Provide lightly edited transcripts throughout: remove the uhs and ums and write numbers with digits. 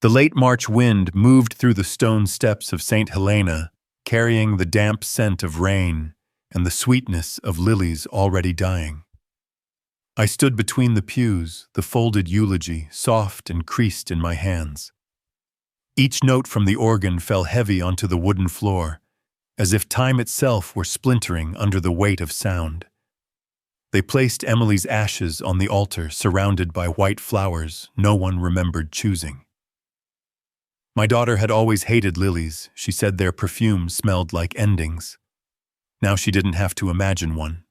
The late March wind moved through the stone steps of St. Helena, carrying the damp scent of rain and the sweetness of lilies already dying. I stood between the pews, the folded eulogy soft and creased in my hands. Each note from the organ fell heavy onto the wooden floor, as if time itself were splintering under the weight of sound. They placed Emily's ashes on the altar, surrounded by white flowers no one remembered choosing. My daughter had always hated lilies. She said their perfume smelled like endings. Now she didn't have to imagine one.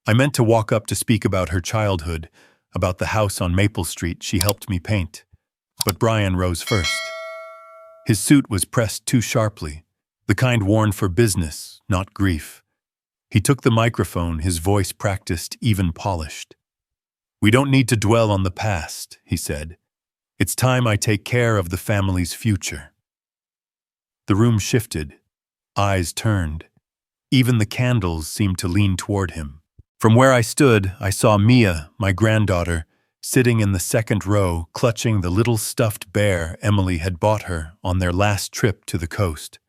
I meant to walk up to speak about her childhood, about the house on Maple Street she helped me paint, but Brian rose first. His suit was pressed too sharply, the kind worn for business, not grief. He took the microphone, his voice practiced, even polished. "We don't need to dwell on the past," he said. "It's time I take care of the family's future." The room shifted. Eyes turned. Even the candles seemed to lean toward him. From where I stood, I saw Mia, my granddaughter, sitting in the second row, clutching the little stuffed bear Emily had bought her on their last trip to the coast.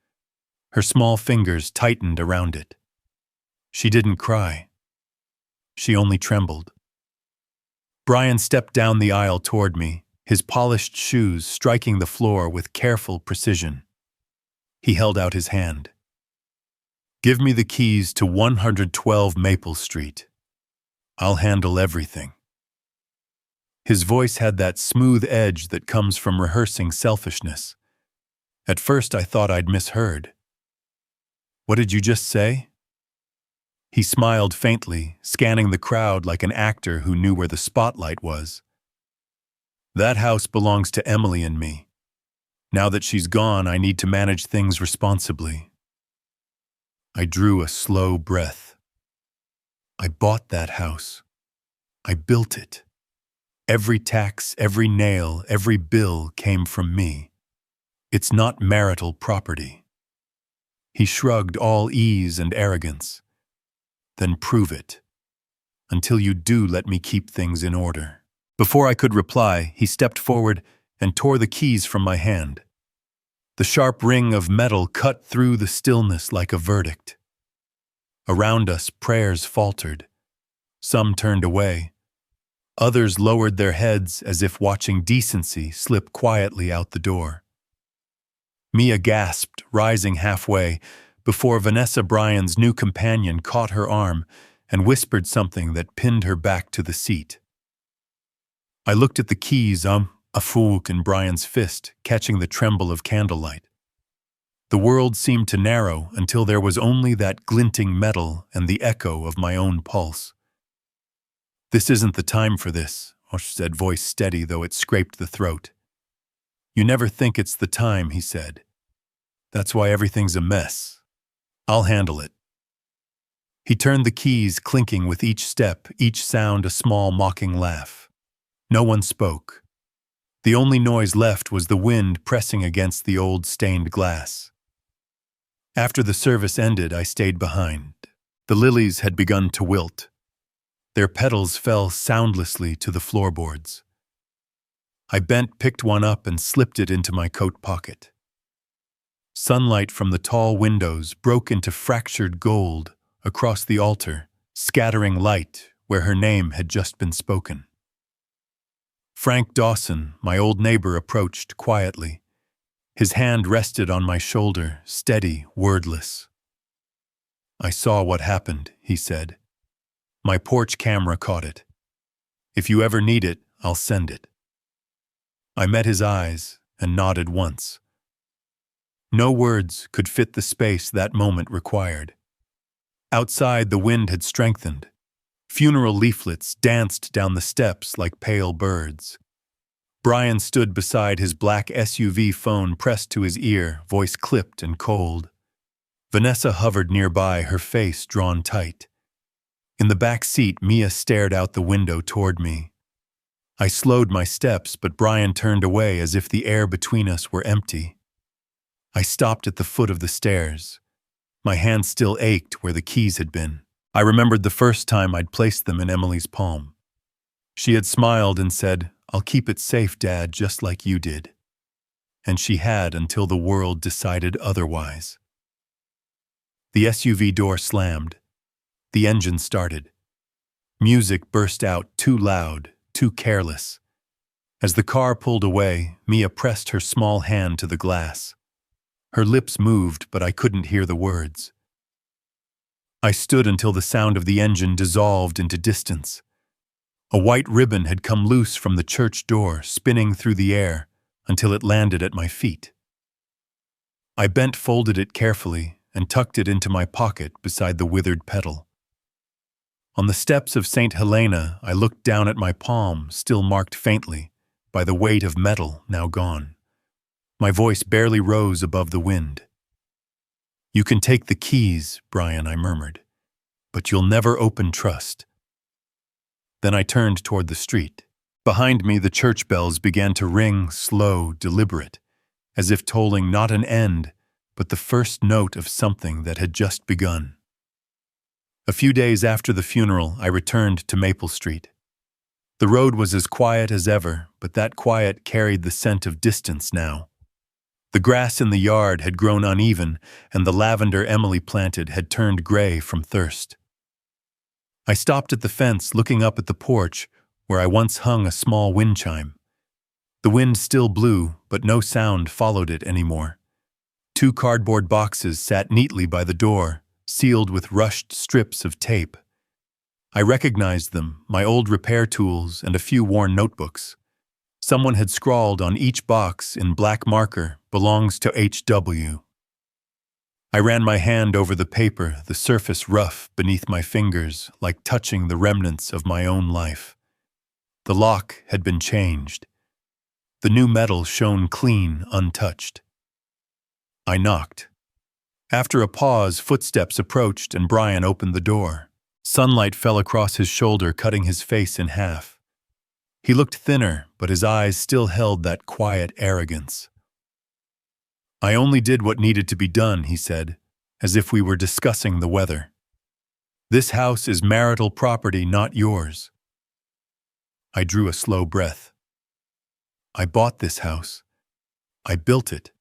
Her small fingers tightened around it. She didn't cry. She only trembled. Brian stepped down the aisle toward me, his polished shoes striking the floor with careful precision. He held out his hand. "Give me the keys to 112 Maple Street. I'll handle everything." His voice had that smooth edge that comes from rehearsing selfishness. At first I thought I'd misheard. "What did you just say?" He smiled faintly, scanning the crowd like an actor who knew where the spotlight was. "That house belongs to Emily and me. Now that she's gone, I need to manage things responsibly." I drew a slow breath. I bought that house. I built it. Every tax, every nail, every bill came from me. It's not marital property. He shrugged, all ease and arrogance. "Then prove it. Until you do, let me keep things in order." Before I could reply, he stepped forward and tore the keys from my hand. The sharp ring of metal cut through the stillness like a verdict. Around us, prayers faltered. Some turned away. Others lowered their heads as if watching decency slip quietly out the door. Mia gasped, rising halfway, before Vanessa Bryan's new companion caught her arm and whispered something that pinned her back to the seat. I looked at the keys, a fork in Brian's fist, catching the tremble of candlelight. The world seemed to narrow until there was only that glinting metal and the echo of my own pulse. "This isn't the time for this," Osh said, voice steady though it scraped the throat. "You never think it's the time," he said. "That's why everything's a mess. I'll handle it." He turned the keys, clinking with each step, each sound a small mocking laugh. No one spoke. The only noise left was the wind pressing against the old stained glass. After the service ended, I stayed behind. The lilies had begun to wilt. Their petals fell soundlessly to the floorboards. I bent, picked one up, and slipped it into my coat pocket. Sunlight from the tall windows broke into fractured gold across the altar, scattering light where her name had just been spoken. Frank Dawson, my old neighbor, approached quietly. His hand rested on my shoulder, steady, wordless. "I saw what happened," he said. "My porch camera caught it. If you ever need it, I'll send it." I met his eyes and nodded once. No words could fit the space that moment required. Outside, the wind had strengthened. Funeral leaflets danced down the steps like pale birds. Brian stood beside his black SUV, phone pressed to his ear, voice clipped and cold. Vanessa hovered nearby, her face drawn tight. In the back seat, Mia stared out the window toward me. I slowed my steps, but Brian turned away as if the air between us were empty. I stopped at the foot of the stairs. My hand still ached where the keys had been. I remembered the first time I'd placed them in Emily's palm. She had smiled and said, I'll keep it safe, Dad, just like you did. And she had until the world decided otherwise. The SUV door slammed. The engine started. Music burst out too loud, too careless. As the car pulled away, Mia pressed her small hand to the glass. Her lips moved, but I couldn't hear the words. I stood until the sound of the engine dissolved into distance. A white ribbon had come loose from the church door, spinning through the air until it landed at my feet. I bent, folded it carefully, and tucked it into my pocket beside the withered petal. On the steps of St. Helena, I looked down at my palm, still marked faintly by the weight of metal now gone. My voice barely rose above the wind. "You can take the keys, Brian," I murmured, "but you'll never open trust." Then I turned toward the street. Behind me, the church bells began to ring, slow, deliberate, as if tolling not an end, but the first note of something that had just begun. A few days after the funeral, I returned to Maple Street. The road was as quiet as ever, but that quiet carried the scent of distance now. The grass in the yard had grown uneven, and the lavender Emily planted had turned gray from thirst. I stopped at the fence, looking up at the porch, where I once hung a small wind chime. The wind still blew, but no sound followed it anymore. 2 cardboard boxes sat neatly by the door, sealed with rushed strips of tape. I recognized them, my old repair tools and a few worn notebooks. Someone had scrawled on each box in black marker, "Belongs to H.W." I ran my hand over the paper, the surface rough beneath my fingers, like touching the remnants of my own life. The lock had been changed. The new metal shone clean, untouched. I knocked. After a pause, footsteps approached and Brian opened the door. Sunlight fell across his shoulder, cutting his face in half. He looked thinner, but his eyes still held that quiet arrogance. "I only did what needed to be done," he said, as if we were discussing the weather. "This house is marital property, not yours." I drew a slow breath. I bought this house. I built it.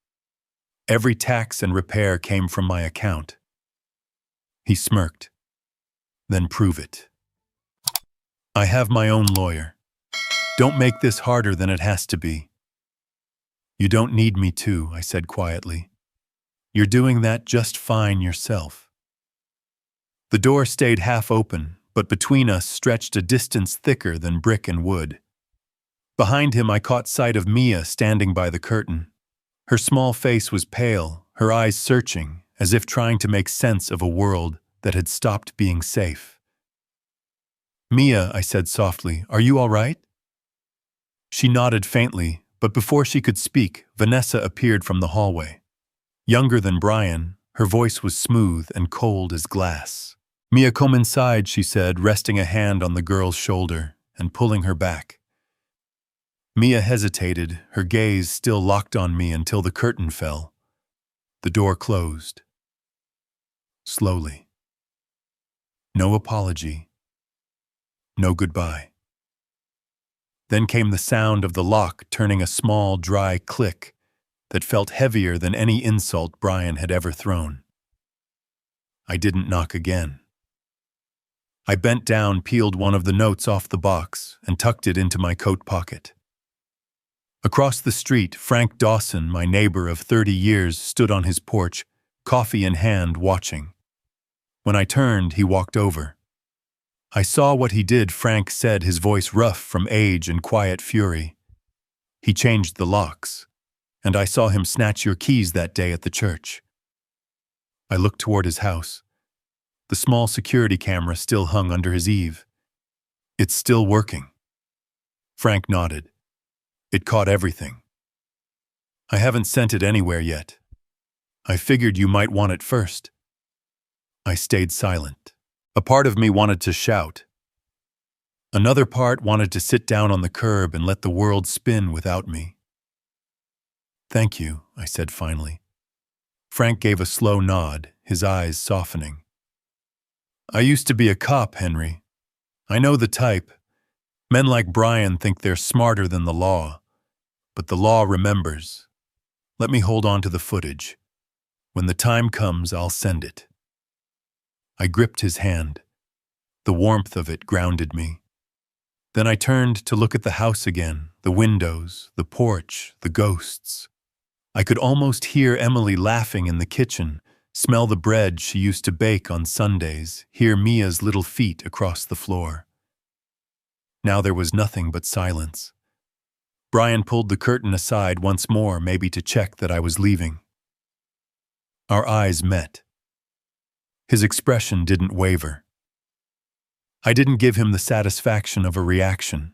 Every tax and repair came from my account. He smirked. "Then prove it." "I have my own lawyer. Don't make this harder than it has to be." "You don't need me to," I said quietly. "You're doing that just fine yourself." The door stayed half open, but between us stretched a distance thicker than brick and wood. Behind him, I caught sight of Mia standing by the curtain. Her small face was pale, her eyes searching, as if trying to make sense of a world that had stopped being safe. "Mia," I said softly, "are you all right?" She nodded faintly, but before she could speak, Vanessa appeared from the hallway. Younger than Brian, her voice was smooth and cold as glass. "Mia, come inside," she said, resting a hand on the girl's shoulder and pulling her back. Mia hesitated, her gaze still locked on me until the curtain fell. The door closed. Slowly. No apology. No goodbye. Then came the sound of the lock turning, a small, dry click that felt heavier than any insult Brian had ever thrown. I didn't knock again. I bent down, peeled one of the notes off the box, and tucked it into my coat pocket. Across the street, Frank Dawson, my neighbor of 30 years, stood on his porch, coffee in hand, watching. When I turned, he walked over. I saw what he did, Frank said, his voice rough from age and quiet fury. "He changed the locks, and I saw him snatch your keys that day at the church." I looked toward his house. The small security camera still hung under his eave. "It's still working." Frank nodded. "It caught everything." "I haven't sent it anywhere yet. I figured you might want it first." I stayed silent. A part of me wanted to shout. Another part wanted to sit down on the curb and let the world spin without me. "Thank you," I said finally. Frank gave a slow nod, his eyes softening. "I used to be a cop, Henry. I know the type. Men like Brian think they're smarter than the law, but the law remembers. Let me hold on to the footage. When the time comes, I'll send it. I gripped his hand. The warmth of it grounded me. Then I turned to look at the house again, the windows, the porch, the ghosts. I could almost hear Emily laughing in the kitchen, smell the bread she used to bake on Sundays, hear Mia's little feet across the floor. Now there was nothing but silence. Brian pulled the curtain aside once more, maybe to check that I was leaving. Our eyes met. His expression didn't waver. I didn't give him the satisfaction of a reaction.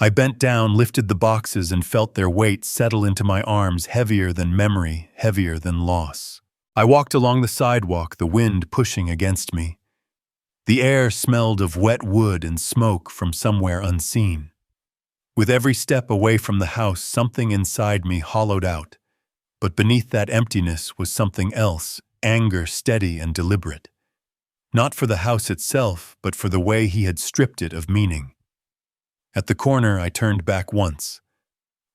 I bent down, lifted the boxes, and felt their weight settle into my arms, heavier than memory, heavier than loss. I walked along the sidewalk, the wind pushing against me. The air smelled of wet wood and smoke from somewhere unseen. With every step away from the house, something inside me hollowed out. But beneath that emptiness was something else, anger steady and deliberate. Not for the house itself, but for the way he had stripped it of meaning. At the corner, I turned back once.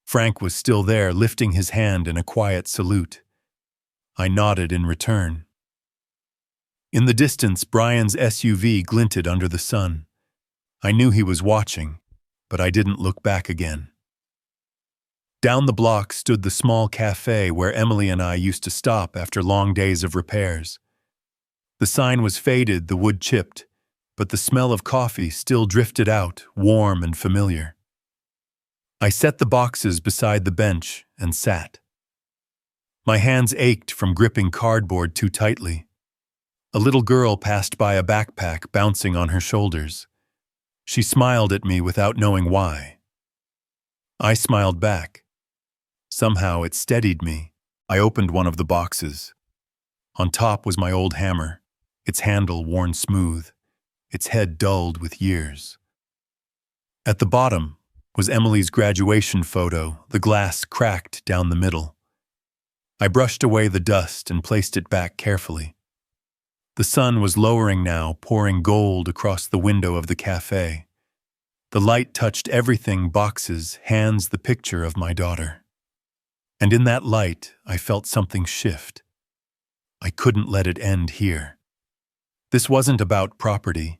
Frank was still there, lifting his hand in a quiet salute. I nodded in return. In the distance, Brian's SUV glinted under the sun. I knew he was watching, but I didn't look back again. Down the block stood the small cafe where Emily and I used to stop after long days of repairs. The sign was faded, the wood chipped, but the smell of coffee still drifted out, warm and familiar. I set the boxes beside the bench and sat. My hands ached from gripping cardboard too tightly. A little girl passed by, a backpack bouncing on her shoulders. She smiled at me without knowing why. I smiled back. Somehow it steadied me. I opened one of the boxes. On top was my old hammer, its handle worn smooth, its head dulled with years. At the bottom was Emily's graduation photo, the glass cracked down the middle. I brushed away the dust and placed it back carefully. The sun was lowering now, pouring gold across the window of the cafe. The light touched everything, boxes, hands, the picture of my daughter. And in that light, I felt something shift. I couldn't let it end here. This wasn't about property.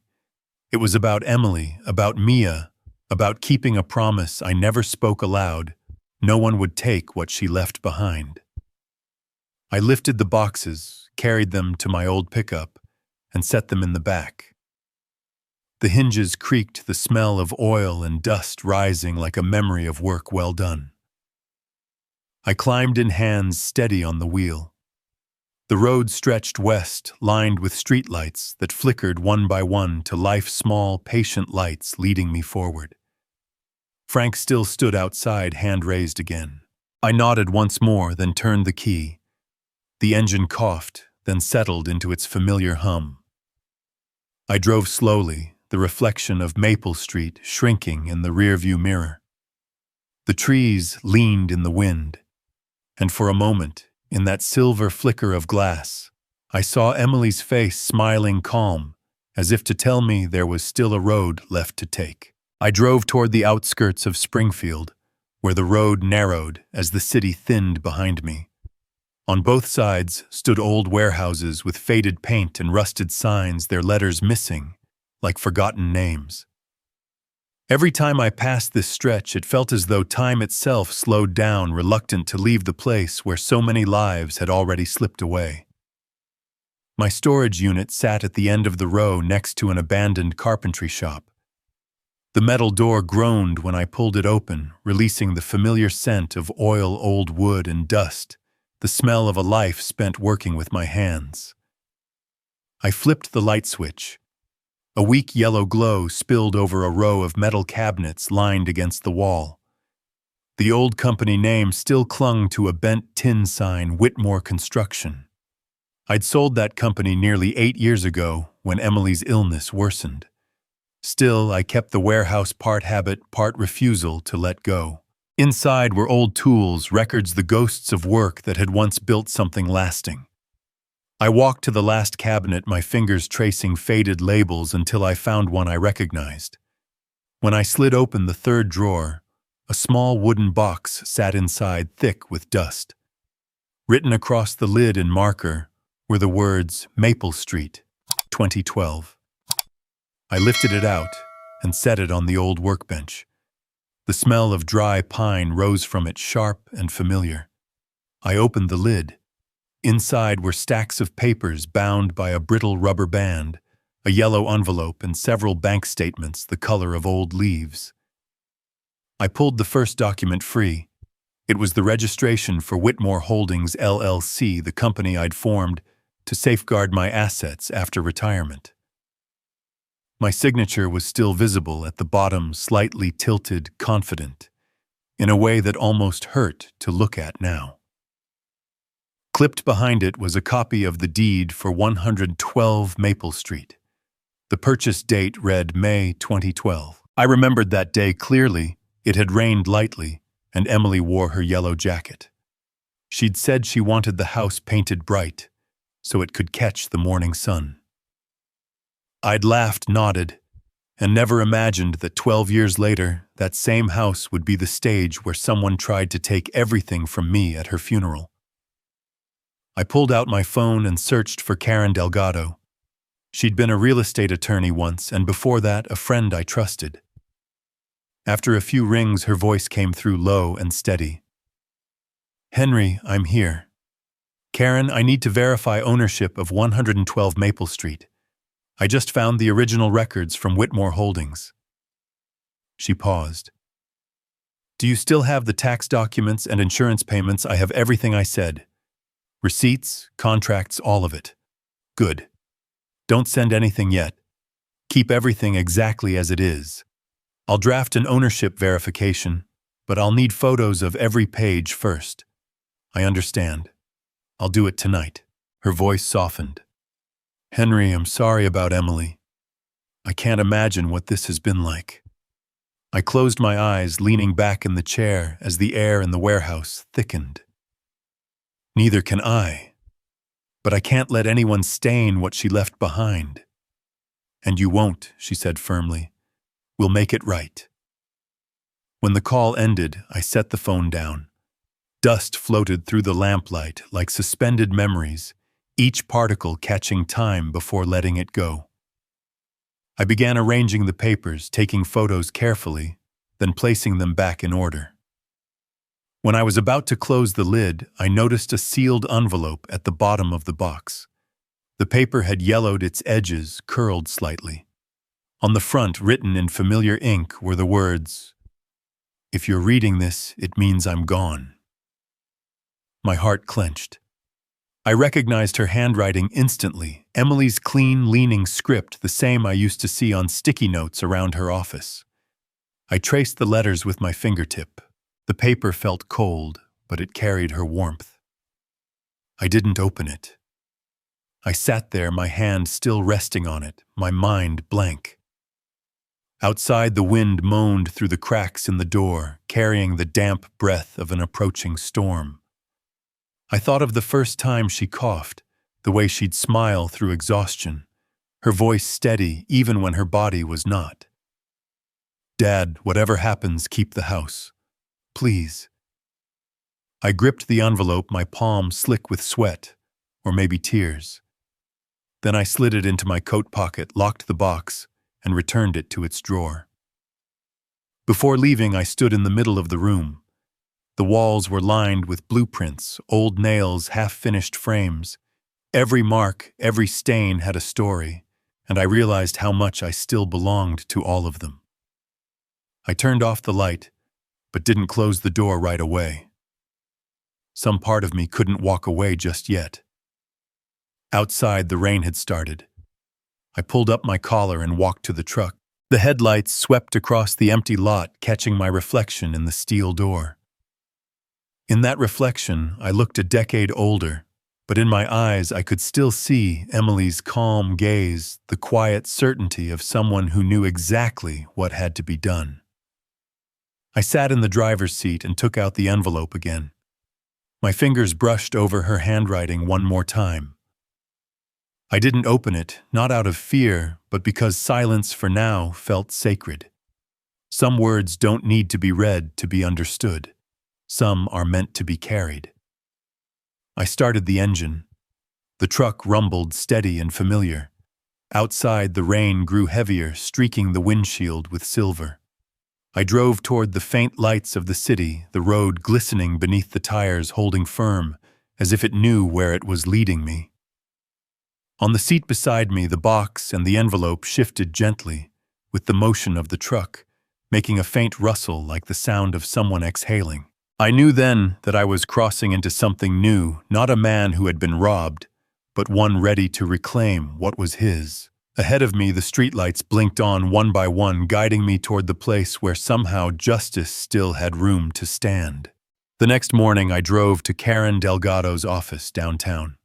It was about Emily, about Mia, about keeping a promise I never spoke aloud. No one would take what she left behind. I lifted the boxes, carried them to my old pickup, and set them in the back. The hinges creaked, the smell of oil and dust rising like a memory of work well done. I climbed in, hands steady on the wheel. The road stretched west, lined with streetlights that flickered one by one to life, small, patient lights leading me forward. Frank still stood outside, hand raised again. I nodded once more, then turned the key. The engine coughed, then settled into its familiar hum. I drove slowly, the reflection of Maple Street shrinking in the rearview mirror. The trees leaned in the wind, and for a moment, in that silver flicker of glass, I saw Emily's face, smiling calm, as if to tell me there was still a road left to take. I drove toward the outskirts of Springfield, where the road narrowed as the city thinned behind me. On both sides stood old warehouses with faded paint and rusted signs, their letters missing, like forgotten names. Every time I passed this stretch, it felt as though time itself slowed down, reluctant to leave the place where so many lives had already slipped away. My storage unit sat at the end of the row next to an abandoned carpentry shop. The metal door groaned when I pulled it open, releasing the familiar scent of oil, old wood, and dust, the smell of a life spent working with my hands. I flipped the light switch. A weak yellow glow spilled over a row of metal cabinets lined against the wall. The old company name still clung to a bent tin sign, Whitmore Construction. I'd sold that company nearly 8 years ago when Emily's illness worsened. Still, I kept the warehouse part habit, part refusal to let go. Inside were old tools, records, the ghosts of work that had once built something lasting. I walked to the last cabinet, my fingers tracing faded labels until I found one I recognized. When I slid open the third drawer, a small wooden box sat inside, thick with dust. Written across the lid in marker were the words Maple Street, 2012. I lifted it out and set it on the old workbench. The smell of dry pine rose from it, sharp and familiar. I opened the lid. Inside were stacks of papers bound by a brittle rubber band, a yellow envelope, and several bank statements the color of old leaves. I pulled the first document free. It was the registration for Whitmore Holdings, LLC, the company I'd formed to safeguard my assets after retirement. My signature was still visible at the bottom, slightly tilted, confident, in a way that almost hurt to look at now. Clipped behind it was a copy of the deed for 112 Maple Street. The purchase date read May 2012. I remembered that day clearly. It had rained lightly, and Emily wore her yellow jacket. She'd said she wanted the house painted bright, so it could catch the morning sun. I'd laughed, nodded, and never imagined that 12 years later, that same house would be the stage where someone tried to take everything from me at her funeral. I pulled out my phone and searched for Karen Delgado. She'd been a real estate attorney once, and before that, a friend I trusted. After a few rings, her voice came through low and steady. "Henry, I'm here. Karen, I need to verify ownership of 112 Maple Street. I just found the original records from Whitmore Holdings." She paused. "Do you still have the tax documents and insurance payments?" "I have everything," I said. "Receipts, contracts, all of it." "Good. Don't send anything yet. Keep everything exactly as it is. I'll draft an ownership verification, but I'll need photos of every page first." "I understand. I'll do it tonight." Her voice softened. "Henry, I'm sorry about Emily. I can't imagine what this has been like." I closed my eyes, leaning back in the chair as the air in the warehouse thickened. "Neither can I. But I can't let anyone stain what she left behind." "And you won't," she said firmly. "We'll make it right." When the call ended, I set the phone down. Dust floated through the lamplight like suspended memories, each particle catching time before letting it go. I began arranging the papers, taking photos carefully, then placing them back in order. When I was about to close the lid, I noticed a sealed envelope at the bottom of the box. The paper had yellowed, its edges curled slightly. On the front, written in familiar ink, were the words, "If you're reading this, it means I'm gone." My heart clenched. I recognized her handwriting instantly, Emily's clean, leaning script, the same I used to see on sticky notes around her office. I traced the letters with my fingertip. The paper felt cold, but it carried her warmth. I didn't open it. I sat there, my hand still resting on it, my mind blank. Outside, the wind moaned through the cracks in the door, carrying the damp breath of an approaching storm. I thought of the first time she coughed, the way she'd smile through exhaustion, her voice steady even when her body was not. "Dad, whatever happens, keep the house. Please." I gripped the envelope, my palm slick with sweat, or maybe tears. Then I slid it into my coat pocket, locked the box, and returned it to its drawer. Before leaving, I stood in the middle of the room. The walls were lined with blueprints, old nails, half-finished frames. Every mark, every stain had a story, and I realized how much I still belonged to all of them. I turned off the light, but didn't close the door right away. Some part of me couldn't walk away just yet. Outside, the rain had started. I pulled up my collar and walked to the truck. The headlights swept across the empty lot, catching my reflection in the steel door. In that reflection, I looked a decade older, but in my eyes I could still see Emily's calm gaze, the quiet certainty of someone who knew exactly what had to be done. I sat in the driver's seat and took out the envelope again. My fingers brushed over her handwriting one more time. I didn't open it, not out of fear, but because silence for now felt sacred. Some words don't need to be read to be understood. Some are meant to be carried. I started the engine. The truck rumbled steady and familiar. Outside, the rain grew heavier, streaking the windshield with silver. I drove toward the faint lights of the city, the road glistening beneath the tires, holding firm, as if it knew where it was leading me. On the seat beside me, the box and the envelope shifted gently, with the motion of the truck, making a faint rustle like the sound of someone exhaling. I knew then that I was crossing into something new, not a man who had been robbed, but one ready to reclaim what was his. Ahead of me, the streetlights blinked on one by one, guiding me toward the place where somehow justice still had room to stand. The next morning, I drove to Karen Delgado's office downtown.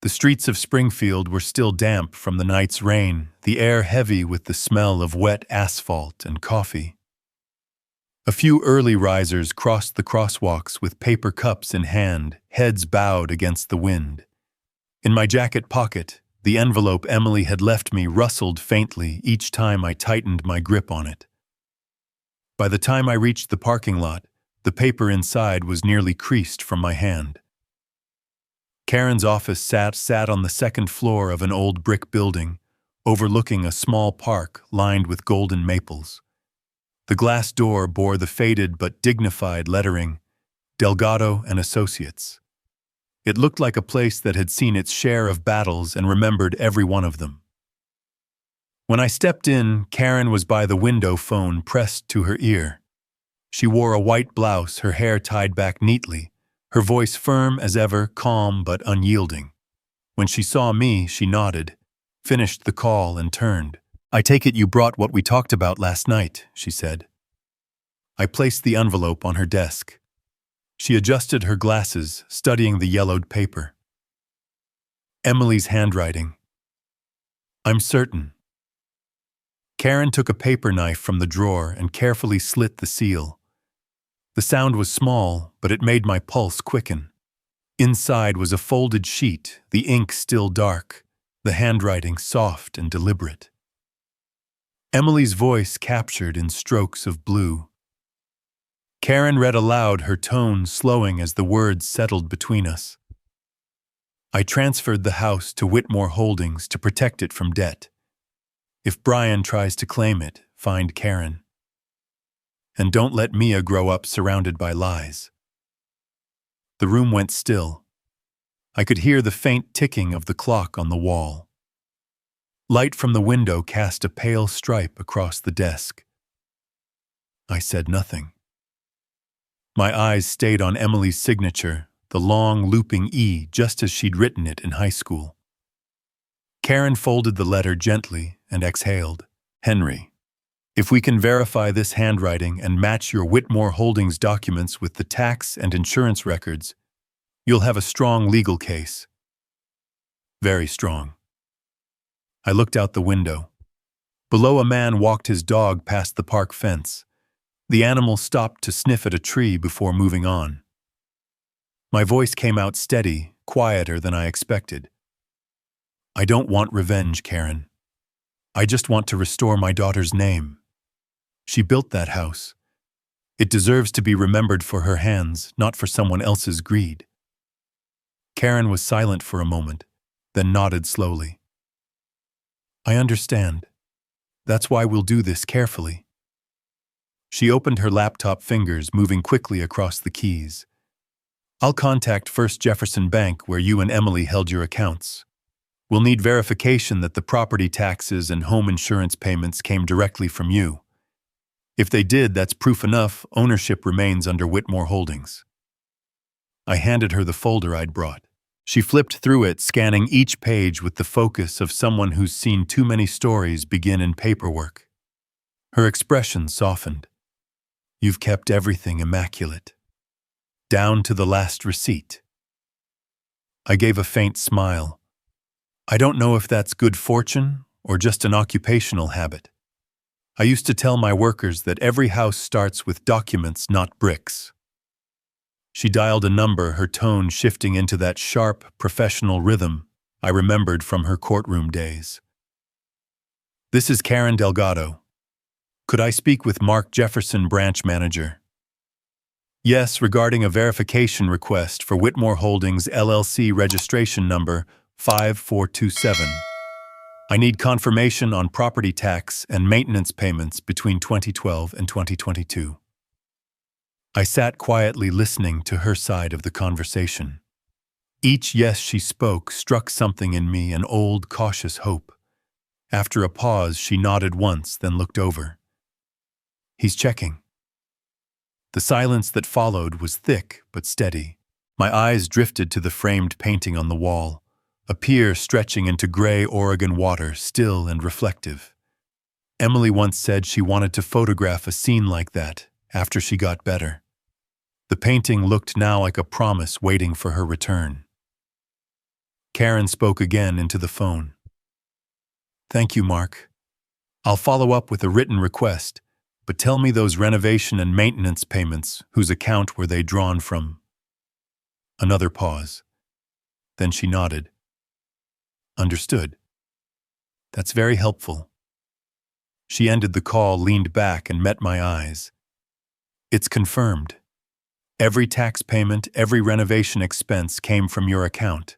The streets of Springfield were still damp from the night's rain, the air heavy with the smell of wet asphalt and coffee. A few early risers crossed the crosswalks with paper cups in hand, heads bowed against the wind. In my jacket pocket, the envelope Emily had left me rustled faintly each time I tightened my grip on it. By the time I reached the parking lot, the paper inside was nearly creased from my hand. Karen's office sat on the second floor of an old brick building, overlooking a small park lined with golden maples. The glass door bore the faded but dignified lettering, Delgado and Associates. It looked like a place that had seen its share of battles and remembered every one of them. When I stepped in, Karen was by the window phone pressed to her ear. She wore a white blouse, her hair tied back neatly, her voice firm as ever, calm but unyielding. When she saw me, she nodded, finished the call, and turned. "I take it you brought what we talked about last night," she said. I placed the envelope on her desk. She adjusted her glasses, studying the yellowed paper. Emily's handwriting. I'm certain. Karen took a paper knife from the drawer and carefully slit the seal. The sound was small, but it made my pulse quicken. Inside was a folded sheet, the ink still dark, the handwriting soft and deliberate. Emily's voice captured in strokes of blue. Karen read aloud, her tone slowing as the words settled between us. I transferred the house to Whitmore Holdings to protect it from debt. If Brian tries to claim it, find Karen. And don't let Mia grow up surrounded by lies. The room went still. I could hear the faint ticking of the clock on the wall. Light from the window cast a pale stripe across the desk. I said nothing. My eyes stayed on Emily's signature, the long, looping E, just as she'd written it in high school. Karen folded the letter gently and exhaled. Henry, if we can verify this handwriting and match your Whitmore Holdings documents with the tax and insurance records, you'll have a strong legal case. Very strong. I looked out the window. Below, a man walked his dog past the park fence. The animal stopped to sniff at a tree before moving on. My voice came out steady, quieter than I expected. I don't want revenge, Karen. I just want to restore my daughter's name. She built that house. It deserves to be remembered for her hands, not for someone else's greed. Karen was silent for a moment, then nodded slowly. I understand. That's why we'll do this carefully. She opened her laptop fingers, moving quickly across the keys. I'll contact First Jefferson Bank, where you and Emily held your accounts. We'll need verification that the property taxes and home insurance payments came directly from you. If they did, that's proof enough. Ownership remains under Whitmore Holdings. I handed her the folder I'd brought. She flipped through it, scanning each page with the focus of someone who's seen too many stories begin in paperwork. Her expression softened. You've kept everything immaculate. Down to the last receipt. I gave a faint smile. I don't know if that's good fortune or just an occupational habit. I used to tell my workers that every house starts with documents, not bricks. She dialed a number, her tone shifting into that sharp, professional rhythm I remembered from her courtroom days. This is Karen Delgado. Could I speak with Mark Jefferson, branch manager? Yes, regarding a verification request for Whitmore Holdings LLC registration number 5427. I need confirmation on property tax and maintenance payments between 2012 and 2022. I sat quietly listening to her side of the conversation. Each yes she spoke struck something in me, an old, cautious hope. After a pause, she nodded once, then looked over. He's checking. The silence that followed was thick but steady. My eyes drifted to the framed painting on the wall, a pier stretching into gray Oregon water, still and reflective. Emily once said she wanted to photograph a scene like that after she got better. The painting looked now like a promise waiting for her return. Karen spoke again into the phone. Thank you, Mark. I'll follow up with a written request, but tell me those renovation and maintenance payments, whose account were they drawn from? Another pause. Then she nodded. Understood. That's very helpful. She ended the call, leaned back, and met my eyes. It's confirmed. Every tax payment, every renovation expense came from your account.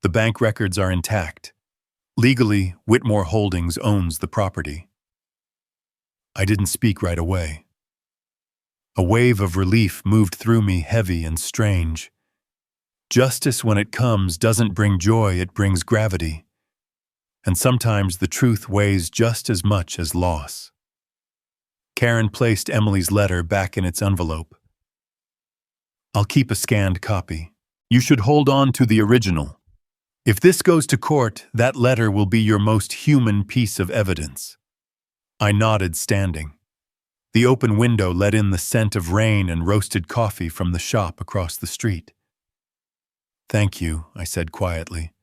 The bank records are intact. Legally, Whitmore Holdings owns the property. I didn't speak right away. A wave of relief moved through me, heavy and strange. Justice, when it comes, doesn't bring joy, it brings gravity. And sometimes the truth weighs just as much as loss. Karen placed Emily's letter back in its envelope. I'll keep a scanned copy. You should hold on to the original. If this goes to court, that letter will be your most human piece of evidence. I nodded, standing. The open window let in the scent of rain and roasted coffee from the shop across the street. Thank you, I said quietly.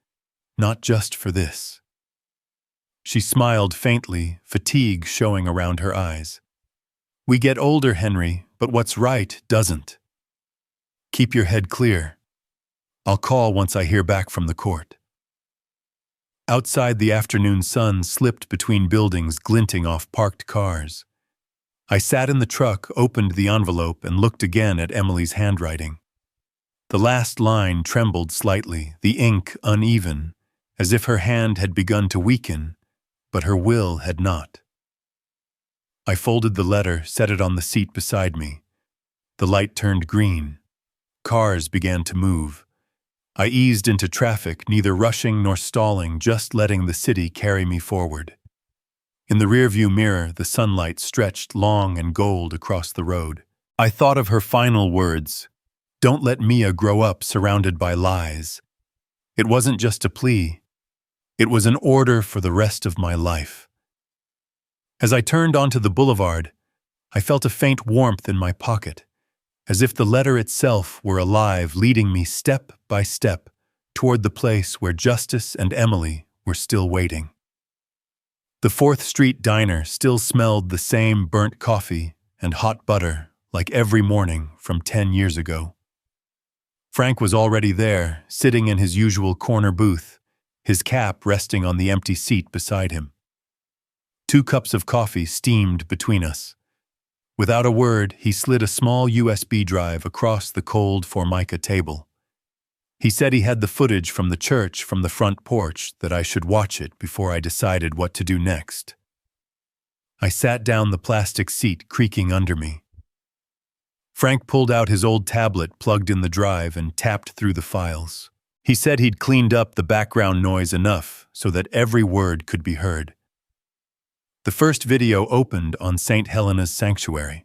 Not just for this. She smiled faintly, fatigue showing around her eyes. We get older, Henry, but what's right doesn't. Keep your head clear. I'll call once I hear back from the court. Outside, the afternoon sun slipped between buildings, glinting off parked cars. I sat in the truck, opened the envelope, and looked again at Emily's handwriting. The last line trembled slightly, the ink uneven, as if her hand had begun to weaken, but her will had not. I folded the letter, set it on the seat beside me. The light turned green. Cars began to move. I eased into traffic, neither rushing nor stalling, just letting the city carry me forward. In the rearview mirror, the sunlight stretched long and gold across the road. I thought of her final words, "Don't let Mia grow up surrounded by lies." It wasn't just a plea. It was an order for the rest of my life. As I turned onto the boulevard, I felt a faint warmth in my pocket, as if the letter itself were alive, leading me step by step toward the place where Justice and Emily were still waiting. The 4th Street diner still smelled the same burnt coffee and hot butter like every morning from 10 years ago. Frank was already there, sitting in his usual corner booth, his cap resting on the empty seat beside him. 2 cups of coffee steamed between us. Without a word, he slid a small USB drive across the cold Formica table. He said he had the footage from the church from the front porch, that I should watch it before I decided what to do next. I sat down, the plastic seat creaking under me. Frank pulled out his old tablet, plugged in the drive, and tapped through the files. He said he'd cleaned up the background noise enough so that every word could be heard. The first video opened on St. Helena's sanctuary.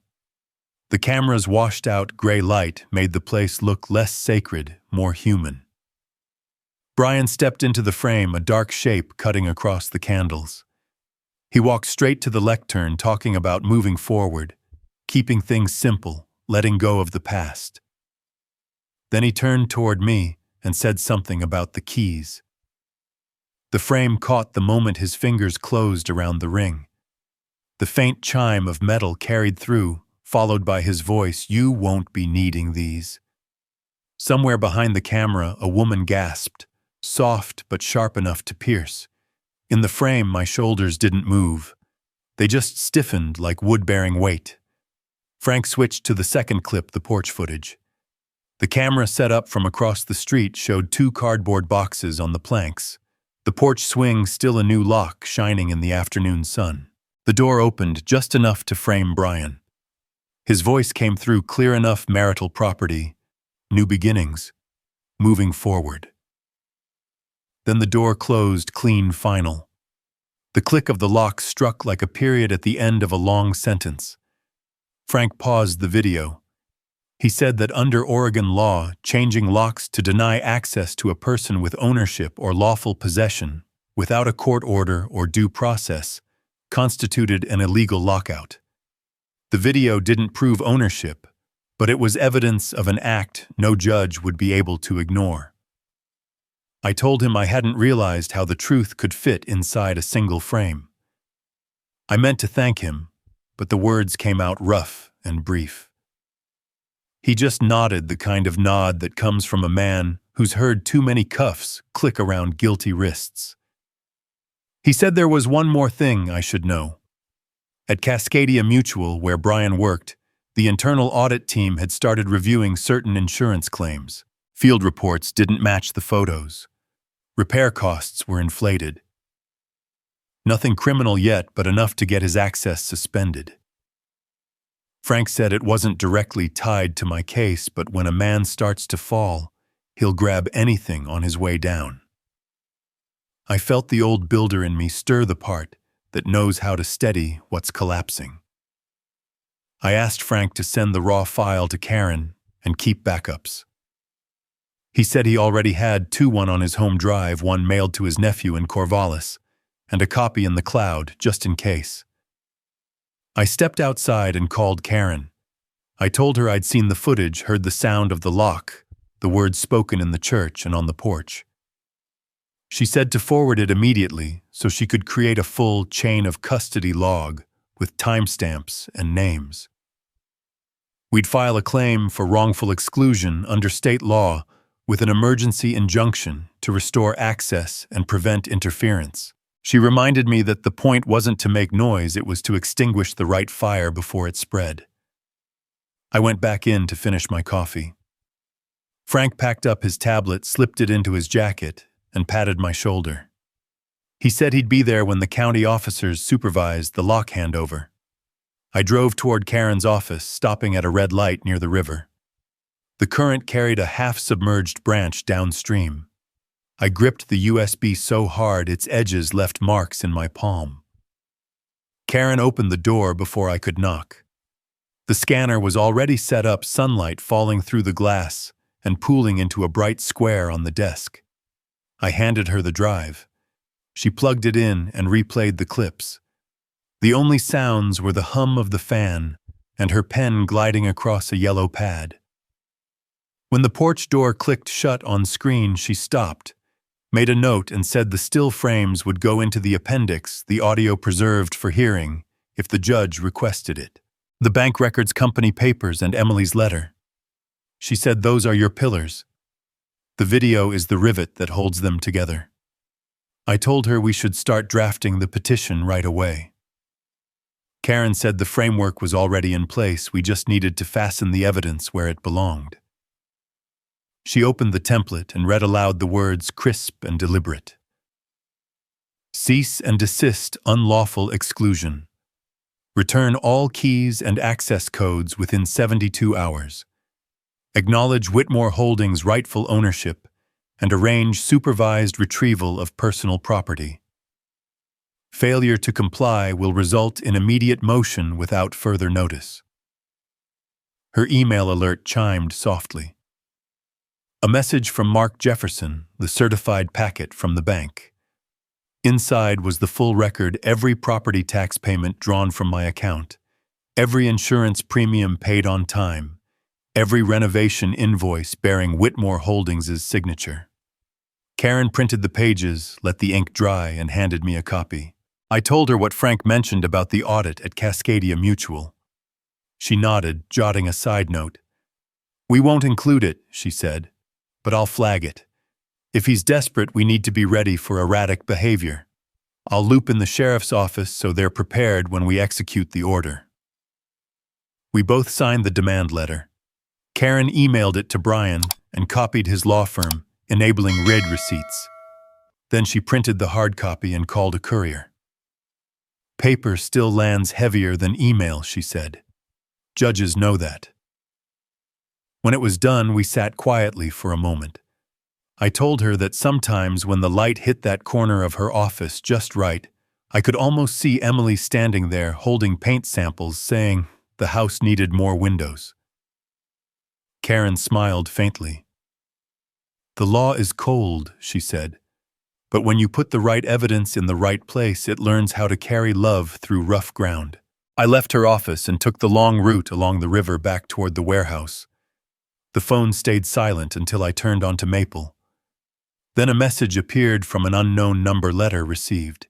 The camera's washed-out gray light made the place look less sacred, more human. Brian stepped into the frame, a dark shape cutting across the candles. He walked straight to the lectern, talking about moving forward, keeping things simple, letting go of the past. Then he turned toward me and said something about the keys. The frame caught the moment his fingers closed around the ring. The faint chime of metal carried through, followed by his voice, "You won't be needing these." Somewhere behind the camera, a woman gasped, soft but sharp enough to pierce. In the frame, my shoulders didn't move. They just stiffened like wood-bearing weight. Frank switched to the second clip, the porch footage. The camera set up from across the street showed 2 cardboard boxes on the planks, the porch swing still a new lock shining in the afternoon sun. The door opened just enough to frame Brian. His voice came through clear enough: marital property, new beginnings, moving forward. Then the door closed clean, final. The click of the lock struck like a period at the end of a long sentence. Frank paused the video. He said that under Oregon law, changing locks to deny access to a person with ownership or lawful possession, without a court order or due process, constituted an illegal lockout. The video didn't prove ownership, but it was evidence of an act no judge would be able to ignore. I told him I hadn't realized how the truth could fit inside a single frame. I meant to thank him, but the words came out rough and brief. He just nodded, the kind of nod that comes from a man who's heard too many cuffs click around guilty wrists. He said there was one more thing I should know. At Cascadia Mutual, where Brian worked, the internal audit team had started reviewing certain insurance claims. Field reports didn't match the photos. Repair costs were inflated. Nothing criminal yet, but enough to get his access suspended. Frank said it wasn't directly tied to my case, but when a man starts to fall, he'll grab anything on his way down. I felt the old builder in me stir the part that knows how to steady what's collapsing. I asked Frank to send the raw file to Karen and keep backups. He said he already had 2 on his home drive, 1 mailed to his nephew in Corvallis, and a copy in the cloud, just in case. I stepped outside and called Karen. I told her I'd seen the footage, heard the sound of the lock, the words spoken in the church and on the porch. She said to forward it immediately so she could create a full chain of custody log with timestamps and names. We'd file a claim for wrongful exclusion under state law with an emergency injunction to restore access and prevent interference. She reminded me that the point wasn't to make noise, it was to extinguish the right fire before it spread. I went back in to finish my coffee. Frank packed up his tablet, slipped it into his jacket, and patted my shoulder. He said he'd be there when the county officers supervised the lock handover. I drove toward Karen's office, stopping at a red light near the river. The current carried a half-submerged branch downstream. I gripped the USB so hard its edges left marks in my palm. Karen opened the door before I could knock. The scanner was already set up, sunlight falling through the glass and pooling into a bright square on the desk. I handed her the drive. She plugged it in and replayed the clips. The only sounds were the hum of the fan and her pen gliding across a yellow pad. When the porch door clicked shut on screen, she stopped, made a note, and said the still frames would go into the appendix, the audio preserved for hearing, if the judge requested it. The bank records, company papers, and Emily's letter. She said those are your pillars. The video is the rivet that holds them together. I told her we should start drafting the petition right away. Karen said the framework was already in place, we just needed to fasten the evidence where it belonged. She opened the template and read aloud the words, crisp and deliberate. Cease and desist unlawful exclusion. Return all keys and access codes within 72 hours. Acknowledge Whitmore Holdings' rightful ownership and arrange supervised retrieval of personal property. Failure to comply will result in immediate motion without further notice. Her email alert chimed softly. A message from Mark Jefferson, the certified packet from the bank. Inside was the full record, every property tax payment drawn from my account, every insurance premium paid on time, every renovation invoice bearing Whitmore Holdings' signature. Karen printed the pages, let the ink dry, and handed me a copy. I told her what Frank mentioned about the audit at Cascadia Mutual. She nodded, jotting a side note. We won't include it, she said, but I'll flag it. If he's desperate, we need to be ready for erratic behavior. I'll loop in the sheriff's office so they're prepared when we execute the order." We both signed the demand letter. Karen emailed it to Brian and copied his law firm, enabling raid receipts. Then she printed the hard copy and called a courier. "Paper still lands heavier than email," she said. "Judges know that." When it was done, we sat quietly for a moment. I told her that sometimes when the light hit that corner of her office just right, I could almost see Emily standing there holding paint samples saying the house needed more windows. Karen smiled faintly. "The law is cold," she said, "but when you put the right evidence in the right place, it learns how to carry love through rough ground." I left her office and took the long route along the river back toward the warehouse. The phone stayed silent until I turned onto Maple. Then a message appeared from an unknown number letter received.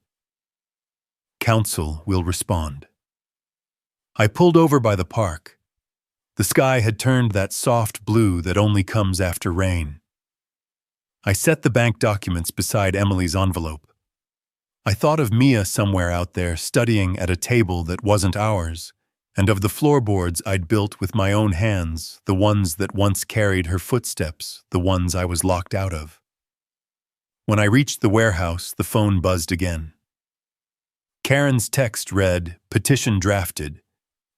"Counsel will respond." I pulled over by the park. The sky had turned that soft blue that only comes after rain. I set the bank documents beside Emily's envelope. I thought of Mia somewhere out there studying at a table that wasn't ours, and of the floorboards I'd built with my own hands, the ones that once carried her footsteps, the ones I was locked out of. When I reached the warehouse, the phone buzzed again. Karen's text read, "Petition drafted.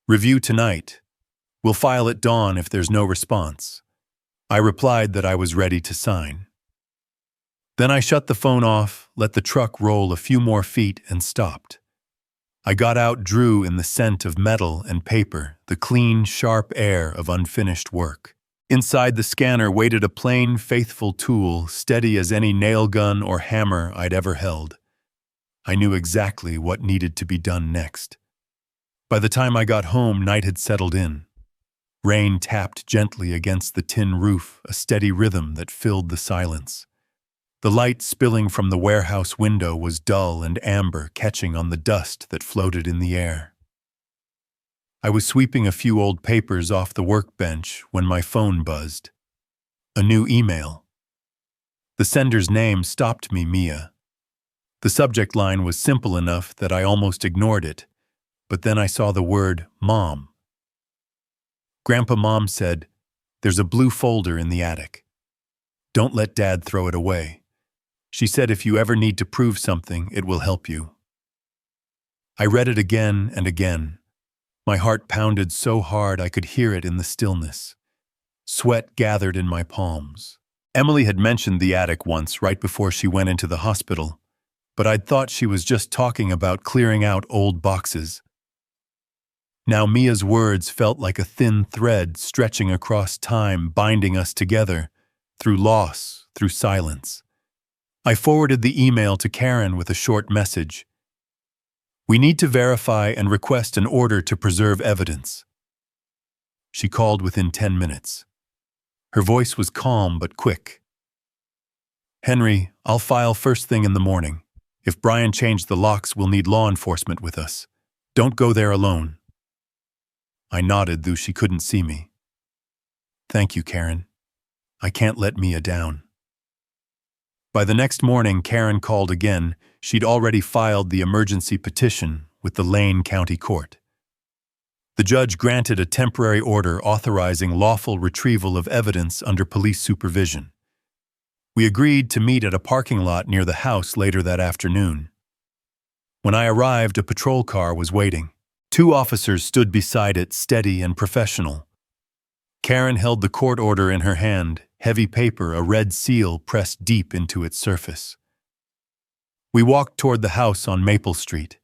Review tonight. We'll file at dawn if there's no response." I replied that I was ready to sign. Then I shut the phone off, let the truck roll a few more feet, and stopped. I got out, drew in the scent of metal and paper, the clean, sharp air of unfinished work. Inside the scanner waited a plain, faithful tool, steady as any nail gun or hammer I'd ever held. I knew exactly what needed to be done next. By the time I got home, night had settled in. Rain tapped gently against the tin roof, a steady rhythm that filled the silence. The light spilling from the warehouse window was dull and amber, catching on the dust that floated in the air. I was sweeping a few old papers off the workbench when my phone buzzed. A new email. The sender's name stopped me, Mia. The subject line was simple enough that I almost ignored it, but then I saw the word Mom. Grandpa Mom said, "There's a blue folder in the attic. Don't let Dad throw it away. She said if you ever need to prove something, it will help you." I read it again and again. My heart pounded so hard I could hear it in the stillness. Sweat gathered in my palms. Emily had mentioned the attic once right before she went into the hospital, but I'd thought she was just talking about clearing out old boxes. Now Mia's words felt like a thin thread stretching across time, binding us together, through loss, through silence. I forwarded the email to Karen with a short message. "We need to verify and request an order to preserve evidence." She called within 10 minutes. Her voice was calm but quick. "Henry, I'll file first thing in the morning. If Brian changed the locks, we'll need law enforcement with us. Don't go there alone." I nodded, though she couldn't see me. "Thank you, Karen. I can't let Mia down." By the next morning, Karen called again. She'd already filed the emergency petition with the Lane County Court. The judge granted a temporary order authorizing lawful retrieval of evidence under police supervision. We agreed to meet at a parking lot near the house later that afternoon. When I arrived, a patrol car was waiting. 2 officers stood beside it, steady and professional. Karen held the court order in her hand, heavy paper, a red seal pressed deep into its surface. We walked toward the house on Maple Street.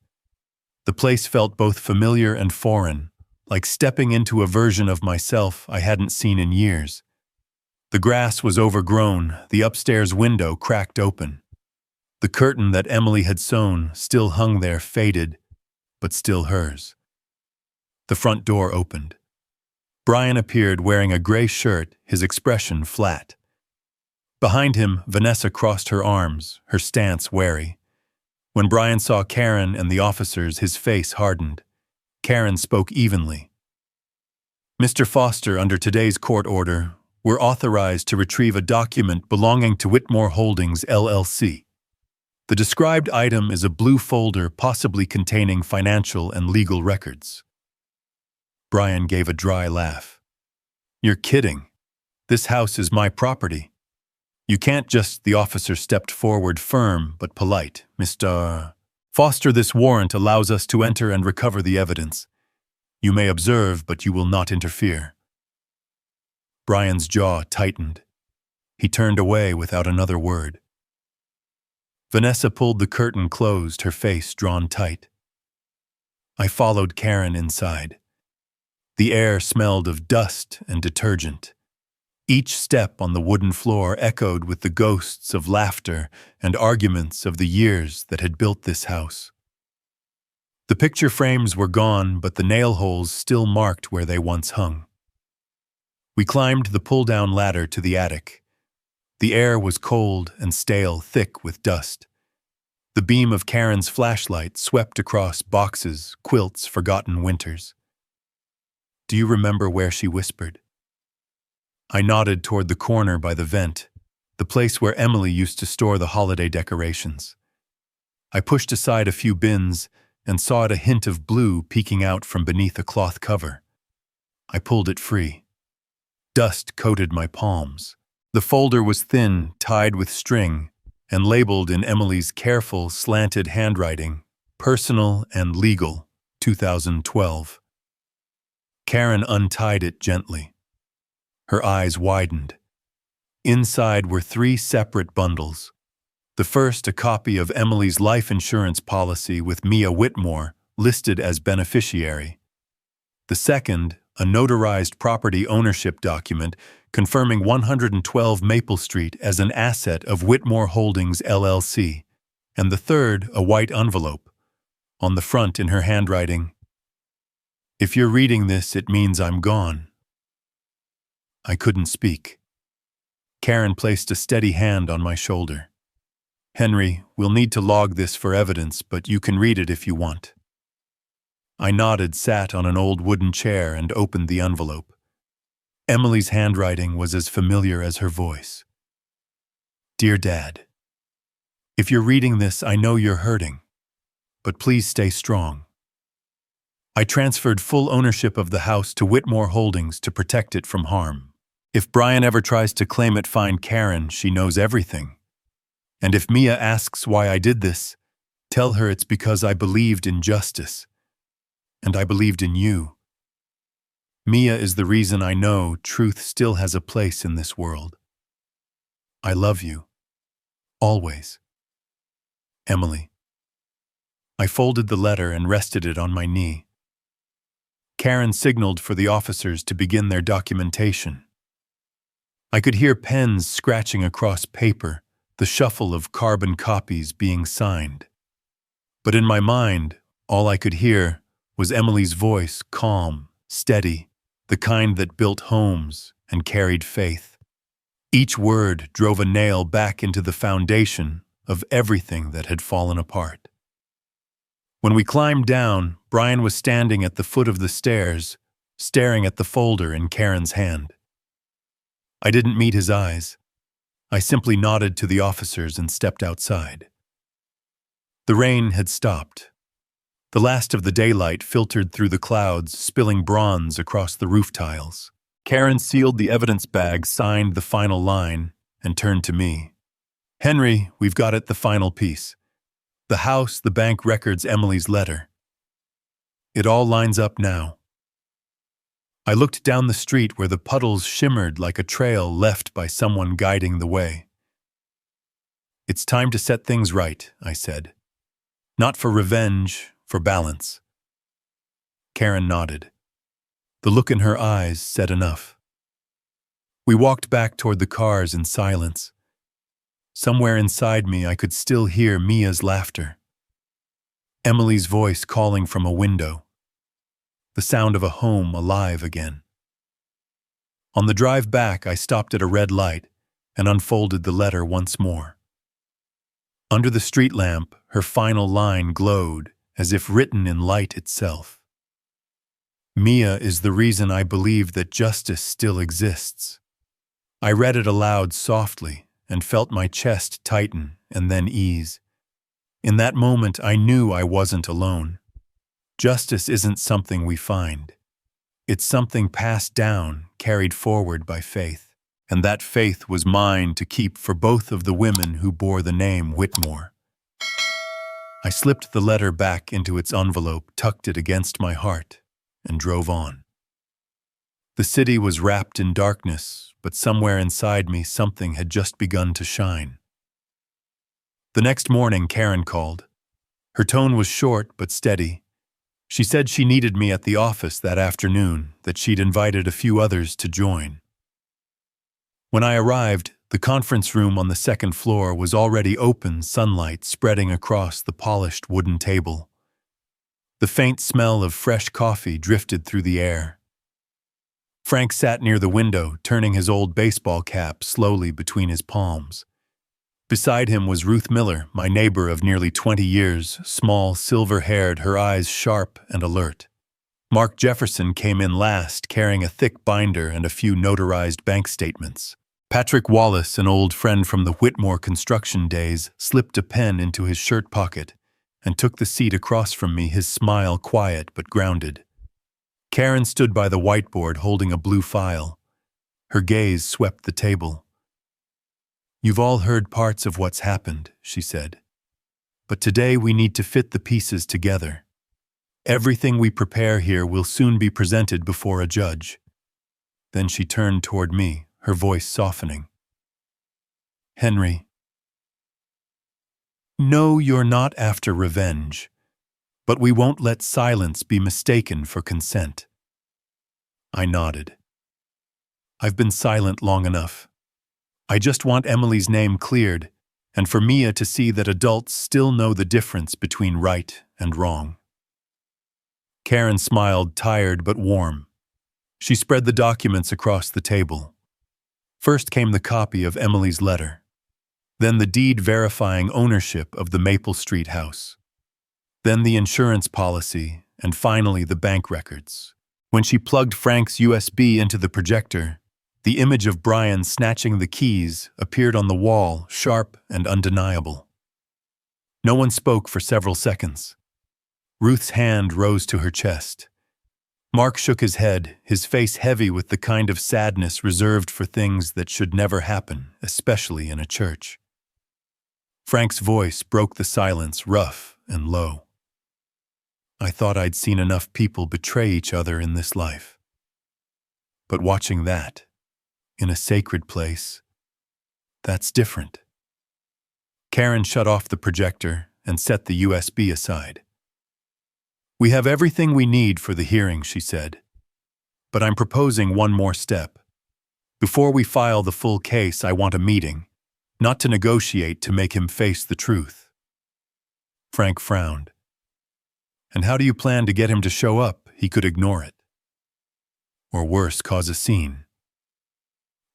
The place felt both familiar and foreign, like stepping into a version of myself I hadn't seen in years. The grass was overgrown, the upstairs window cracked open. The curtain that Emily had sewn still hung there, faded, but still hers. The front door opened. Brian appeared wearing a gray shirt, his expression flat. Behind him, Vanessa crossed her arms, her stance wary. When Brian saw Karen and the officers, his face hardened. Karen spoke evenly. "Mr. Foster, under today's court order, we're authorized to retrieve a document belonging to Whitmore Holdings, LLC. The described item is a blue folder possibly containing financial and legal records. Brian gave a dry laugh. You're kidding. This house is my property. You can't just— The officer stepped forward, firm but polite. Mr. Foster, this warrant allows us to enter and recover the evidence. You may observe, but you will not interfere. Brian's jaw tightened. He turned away without another word. Vanessa pulled the curtain closed, her face drawn tight. I followed Karen inside. The air smelled of dust and detergent. Each step on the wooden floor echoed with the ghosts of laughter and arguments of the years that had built this house. The picture frames were gone, but the nail holes still marked where they once hung. We climbed the pull-down ladder to the attic. The air was cold and stale, thick with dust. The beam of Karen's flashlight swept across boxes, quilts, forgotten winters. Do you remember where she whispered? I nodded toward the corner by the vent, the place where Emily used to store the holiday decorations. I pushed aside a few bins and saw a hint of blue peeking out from beneath a cloth cover. I pulled it free. Dust coated my palms. The folder was thin, tied with string, and labeled in Emily's careful, slanted handwriting, Personal and Legal, 2012. Karen untied it gently. Her eyes widened. Inside were 3 separate bundles. The first, a copy of Emily's life insurance policy with Mia Whitmore, listed as beneficiary. The second, a notarized property ownership document confirming 112 Maple Street as an asset of Whitmore Holdings, LLC. And the third, a white envelope. On the front, in her handwriting, "If you're reading this, it means I'm gone." I couldn't speak. Karen placed a steady hand on my shoulder. "Henry, we'll need to log this for evidence, but you can read it if you want." I nodded, sat on an old wooden chair, and opened the envelope. Emily's handwriting was as familiar as her voice. "Dear Dad, if you're reading this, I know you're hurting, but please stay strong. I transferred full ownership of the house to Whitmore Holdings to protect it from harm. If Brian ever tries to claim it, find Karen, she knows everything. And if Mia asks why I did this, tell her it's because I believed in justice. And I believed in you. Mia is the reason I know truth still has a place in this world. I love you. Always. Emily." I folded the letter and rested it on my knee. Karen signaled for the officers to begin their documentation. I could hear pens scratching across paper, the shuffle of carbon copies being signed. But in my mind, all I could hear was Emily's voice, calm, steady, the kind that built homes and carried faith. Each word drove a nail back into the foundation of everything that had fallen apart. When we climbed down, Brian was standing at the foot of the stairs, staring at the folder in Karen's hand. I didn't meet his eyes. I simply nodded to the officers and stepped outside. The rain had stopped. The last of the daylight filtered through the clouds, spilling bronze across the roof tiles. Karen sealed the evidence bag, signed the final line, and turned to me. "Henry, we've got it, the final piece. The house, the bank records, Emily's letter. It all lines up now." I looked down the street where the puddles shimmered like a trail left by someone guiding the way. "It's time to set things right," I said. "Not for revenge, for balance." Karen nodded. The look in her eyes said enough. We walked back toward the cars in silence. Somewhere inside me, I could still hear Mia's laughter. Emily's voice calling from a window. The sound of a home alive again. On the drive back, I stopped at a red light and unfolded the letter once more. Under the street lamp, her final line glowed as if written in light itself. "Mia is the reason I believe that justice still exists." I read it aloud softly and felt my chest tighten and then ease. In that moment, I knew I wasn't alone. Justice isn't something we find. It's something passed down, carried forward by faith. And that faith was mine to keep for both of the women who bore the name Whitmore. I slipped the letter back into its envelope, tucked it against my heart, and drove on. The city was wrapped in darkness, but somewhere inside me something had just begun to shine. The next morning, Karen called. Her tone was short but steady. She said she needed me at the office that afternoon, that she'd invited a few others to join. When I arrived, the conference room on the second floor was already open, sunlight spreading across the polished wooden table. The faint smell of fresh coffee drifted through the air. Frank sat near the window, turning his old baseball cap slowly between his palms. Beside him was Ruth Miller, my neighbor of nearly 20 years, small, silver-haired, her eyes sharp and alert. Mark Jefferson came in last, carrying a thick binder and a few notarized bank statements. Patrick Wallace, an old friend from the Whitmore construction days, slipped a pen into his shirt pocket and took the seat across from me, his smile quiet but grounded. Karen stood by the whiteboard holding a blue file. Her gaze swept the table. "You've all heard parts of what's happened," she said. "But today we need to fit the pieces together. Everything we prepare here will soon be presented before a judge." Then she turned toward me, her voice softening. "Henry, no, you're not after revenge, but we won't let silence be mistaken for consent." I nodded. "I've been silent long enough. I just want Emily's name cleared, and for Mia to see that adults still know the difference between right and wrong." Karen smiled, tired but warm. She spread the documents across the table. First came the copy of Emily's letter, then the deed verifying ownership of the Maple Street house, then the insurance policy, and finally the bank records. When she plugged Frank's USB into the projector, the image of Brian snatching the keys appeared on the wall, sharp and undeniable. No one spoke for several seconds. Ruth's hand rose to her chest. Mark shook his head, his face heavy with the kind of sadness reserved for things that should never happen, especially in a church. Frank's voice broke the silence, rough and low. "I thought I'd seen enough people betray each other in this life. But watching that, in a sacred place, that's different." Karen shut off the projector and set the USB aside. "We have everything we need for the hearing," she said. "But I'm proposing one more step. Before we file the full case, I want a meeting, not to negotiate, to make him face the truth." Frank frowned. "And how do you plan to get him to show up? He could ignore it. Or worse, cause a scene."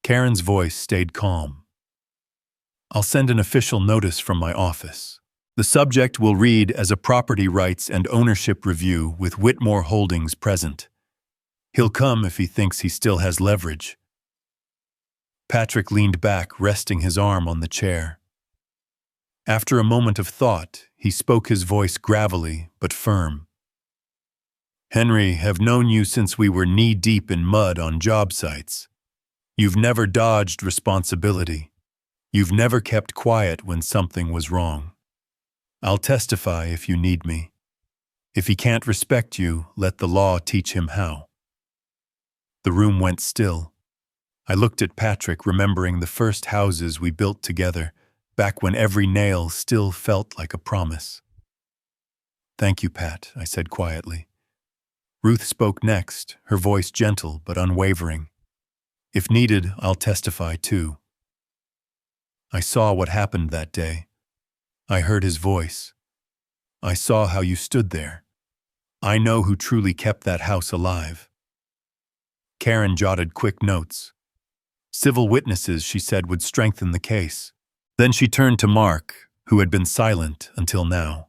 Karen's voice stayed calm. "I'll send an official notice from my office. The subject will read as a property rights and ownership review with Whitmore Holdings present. He'll come if he thinks he still has leverage." Patrick leaned back, resting his arm on the chair. After a moment of thought, he spoke, his voice gravelly but firm. "Henry, have known you since we were knee-deep in mud on job sites. You've never dodged responsibility. You've never kept quiet when something was wrong. I'll testify if you need me. If he can't respect you, let the law teach him how." The room went still. I looked at Patrick, remembering the first houses we built together, back when every nail still felt like a promise. "Thank you, Pat," I said quietly. Ruth spoke next, her voice gentle but unwavering. "If needed, I'll testify too. I saw what happened that day. I heard his voice. I saw how you stood there. I know who truly kept that house alive." Karen jotted quick notes. Civil witnesses, she said, would strengthen the case. Then she turned to Mark, who had been silent until now.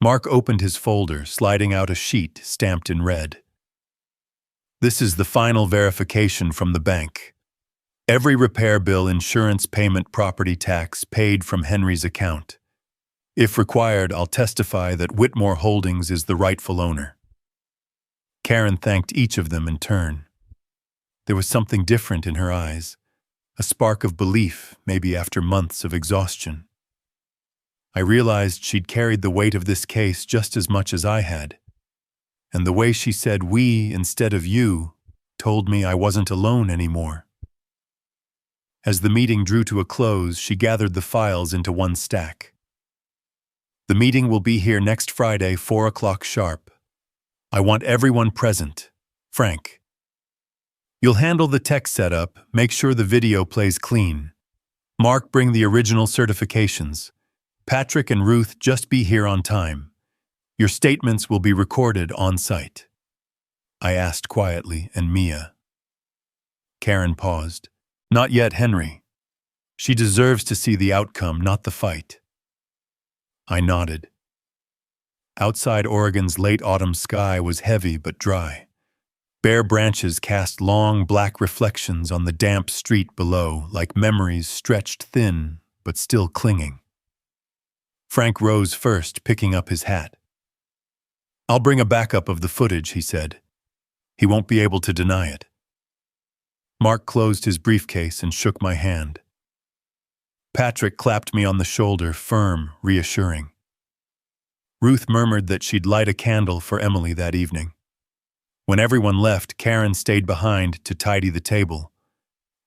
Mark opened his folder, sliding out a sheet stamped in red. "This is the final verification from the bank. Every repair bill, insurance payment, property tax paid from Henry's account. If required, I'll testify that Whitmore Holdings is the rightful owner." Karen thanked each of them in turn. There was something different in her eyes, a spark of belief, maybe after months of exhaustion. I realized she'd carried the weight of this case just as much as I had, and the way she said "we" instead of "you" told me I wasn't alone anymore. As the meeting drew to a close, she gathered the files into one stack. "The meeting will be here next Friday, 4 o'clock sharp. I want everyone present. Frank. You'll handle the tech setup, make sure the video plays clean. Mark, bring the original certifications. Patrick and Ruth, just be here on time. Your statements will be recorded on site." I asked quietly, "And Mia?" Karen paused. "Not yet, Henry. She deserves to see the outcome, not the fight." I nodded. Outside Oregon's late autumn sky was heavy but dry. Bare branches cast long black reflections on the damp street below, like memories stretched thin but still clinging. Frank rose first, picking up his hat. "I'll bring a backup of the footage," he said. "He won't be able to deny it." Mark closed his briefcase and shook my hand. Patrick clapped me on the shoulder, firm, reassuring. Ruth murmured that she'd light a candle for Emily that evening. When everyone left, Karen stayed behind to tidy the table.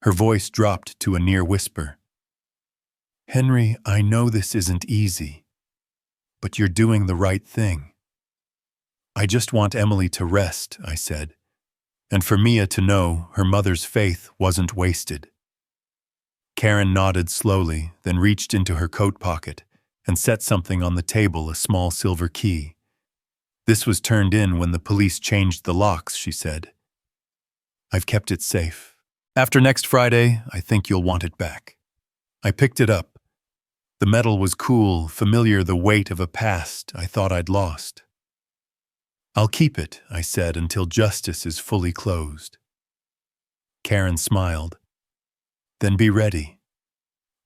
Her voice dropped to a near whisper. "Henry, I know this isn't easy, but you're doing the right thing." "I just want Emily to rest," I said, "and for Mia to know her mother's faith wasn't wasted." Karen nodded slowly, then reached into her coat pocket and set something on the table, a small silver key. "This was turned in when the police changed the locks," she said. "I've kept it safe. After next Friday, I think you'll want it back." I picked it up. The metal was cool, familiar, the weight of a past I thought I'd lost. "I'll keep it," I said, "until justice is fully closed." Karen smiled. "Then be ready.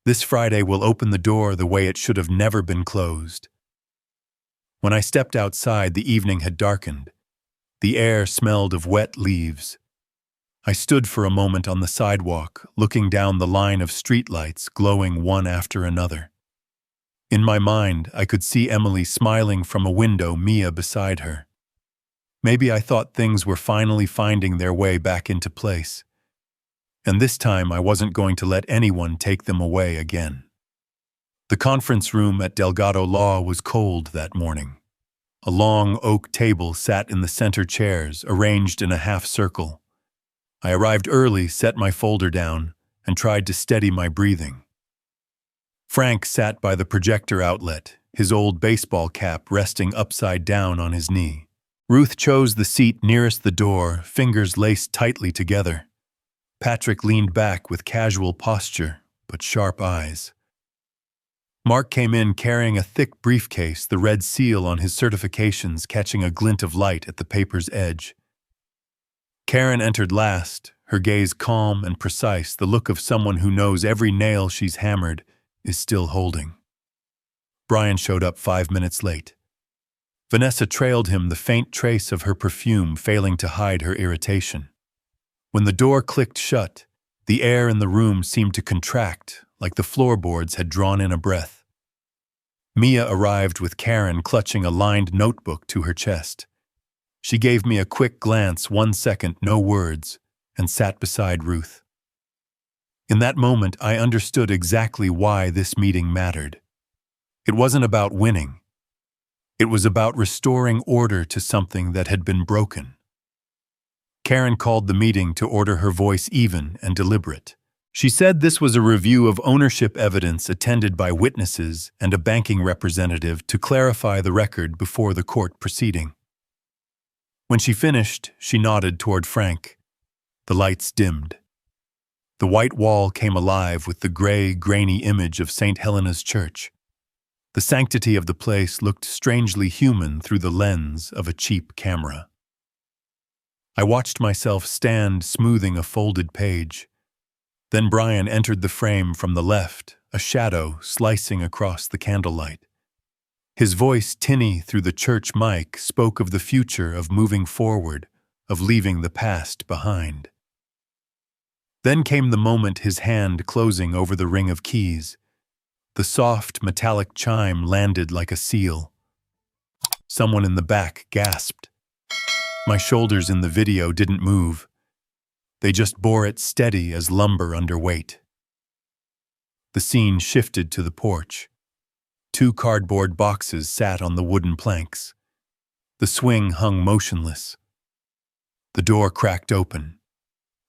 This Friday will open the door the way it should have never been closed." When I stepped outside, the evening had darkened. The air smelled of wet leaves. I stood for a moment on the sidewalk, looking down the line of streetlights glowing one after another. In my mind, I could see Emily smiling from a window, Mia beside her. Maybe I thought things were finally finding their way back into place. And this time I wasn't going to let anyone take them away again. The conference room at Delgado Law was cold that morning. A long oak table sat in the center chairs, arranged in a half circle. I arrived early, set my folder down, and tried to steady my breathing. Frank sat by the projector outlet, his old baseball cap resting upside down on his knee. Ruth chose the seat nearest the door, fingers laced tightly together. Patrick leaned back with casual posture, but sharp eyes. Mark came in carrying a thick briefcase, the red seal on his certifications catching a glint of light at the paper's edge. Karen entered last, her gaze calm and precise, the look of someone who knows every nail she's hammered is still holding. Brian showed up 5 minutes late. Vanessa trailed him, the faint trace of her perfume failing to hide her irritation. When the door clicked shut, the air in the room seemed to contract, like the floorboards had drawn in a breath. Mia arrived with Karen clutching a lined notebook to her chest. She gave me a quick glance, 1 second, no words, and sat beside Ruth. In that moment, I understood exactly why this meeting mattered. It wasn't about winning. It was about restoring order to something that had been broken. Karen called the meeting to order, her voice even and deliberate. She said this was a review of ownership evidence attended by witnesses and a banking representative to clarify the record before the court proceeding. When she finished, she nodded toward Frank. The lights dimmed. The white wall came alive with the gray, grainy image of St. Helena's Church. The sanctity of the place looked strangely human through the lens of a cheap camera. I watched myself stand smoothing a folded page. Then Brian entered the frame from the left, a shadow slicing across the candlelight. His voice, tinny through the church mic, spoke of the future, of moving forward, of leaving the past behind. Then came the moment, his hand closing over the ring of keys. The soft, metallic chime landed like a seal. Someone in the back gasped. My shoulders in the video didn't move. They just bore it steady as lumber under weight. The scene shifted to the porch. 2 cardboard boxes sat on the wooden planks. The swing hung motionless. The door cracked open.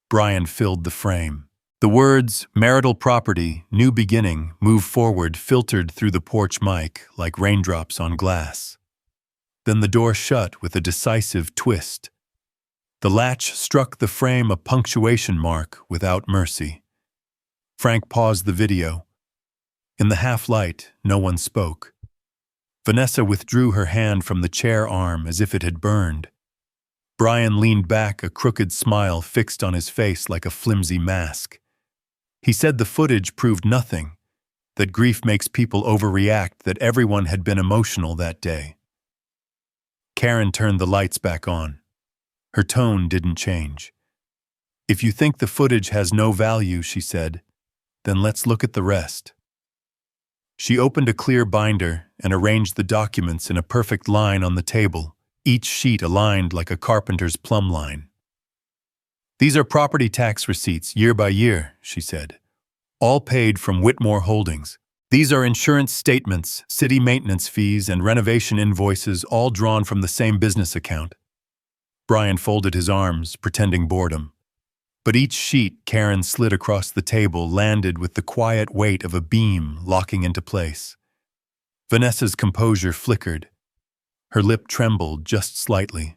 Brian filled the frame. The words, marital property, new beginning, move forward, filtered through the porch mic like raindrops on glass. Then the door shut with a decisive twist. The latch struck the frame, a punctuation mark without mercy. Frank paused the video. In the half-light, no one spoke. Vanessa withdrew her hand from the chair arm as if it had burned. Brian leaned back, a crooked smile fixed on his face like a flimsy mask. He said the footage proved nothing, that grief makes people overreact, that everyone had been emotional that day. Karen turned the lights back on. Her tone didn't change. "If you think the footage has no value," she said, "then let's look at the rest." She opened a clear binder and arranged the documents in a perfect line on the table, each sheet aligned like a carpenter's plumb line. "These are property tax receipts, year by year," she said. "All paid from Whitmore Holdings. These are insurance statements, city maintenance fees, and renovation invoices, all drawn from the same business account." Brian folded his arms, pretending boredom. But each sheet Karen slid across the table landed with the quiet weight of a beam locking into place. Vanessa's composure flickered. Her lip trembled just slightly.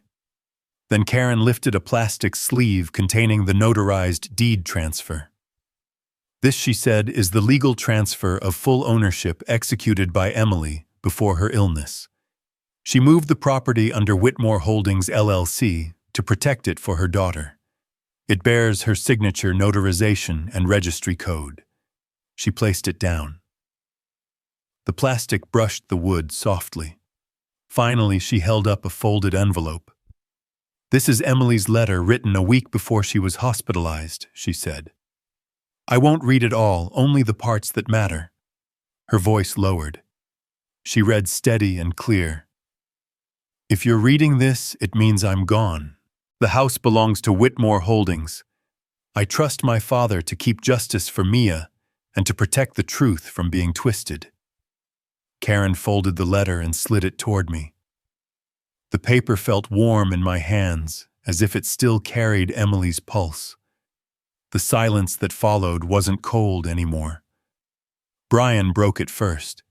Then Karen lifted a plastic sleeve containing the notarized deed transfer. "This," she said, "is the legal transfer of full ownership executed by Emily before her illness. She moved the property under Whitmore Holdings LLC to protect it for her daughter. It bears her signature, notarization, and registry code." She placed it down. The plastic brushed the wood softly. Finally, she held up a folded envelope. "This is Emily's letter written a week before she was hospitalized," she said. "I won't read it all, only the parts that matter." Her voice lowered. She read steady and clear. "If you're reading this, it means I'm gone. The house belongs to Whitmore Holdings. I trust my father to keep justice for Mia and to protect the truth from being twisted." Karen folded the letter and slid it toward me. The paper felt warm in my hands, as if it still carried Emily's pulse. The silence that followed wasn't cold anymore. Brian broke it first.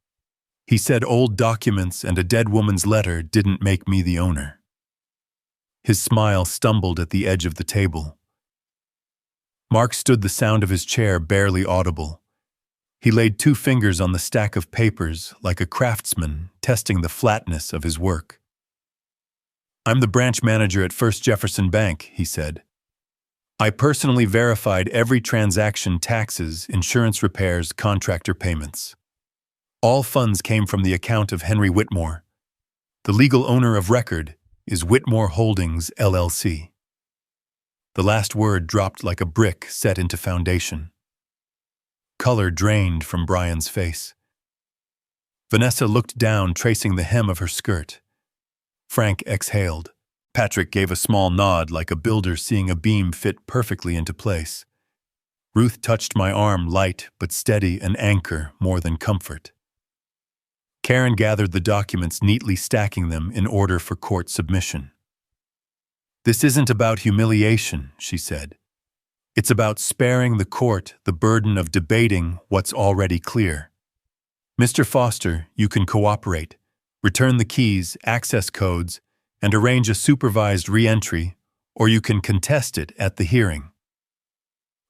He said old documents and a dead woman's letter didn't make me the owner. His smile stumbled at the edge of the table. Mark stood, the sound of his chair barely audible. He laid 2 fingers on the stack of papers like a craftsman testing the flatness of his work. "I'm the branch manager at First Jefferson Bank," he said. "I personally verified every transaction, taxes, insurance repairs, contractor payments. All funds came from the account of Henry Whitmore. The legal owner of record is Whitmore Holdings, LLC." The last word dropped like a brick set into foundation. Color drained from Brian's face. Vanessa looked down, tracing the hem of her skirt. Frank exhaled. Patrick gave a small nod like a builder seeing a beam fit perfectly into place. Ruth touched my arm, light but steady, an anchor more than comfort. Karen gathered the documents, neatly stacking them in order for court submission. "This isn't about humiliation," she said. "It's about sparing the court the burden of debating what's already clear. Mr. Foster, you can cooperate, return the keys, access codes, and arrange a supervised re-entry, or you can contest it at the hearing."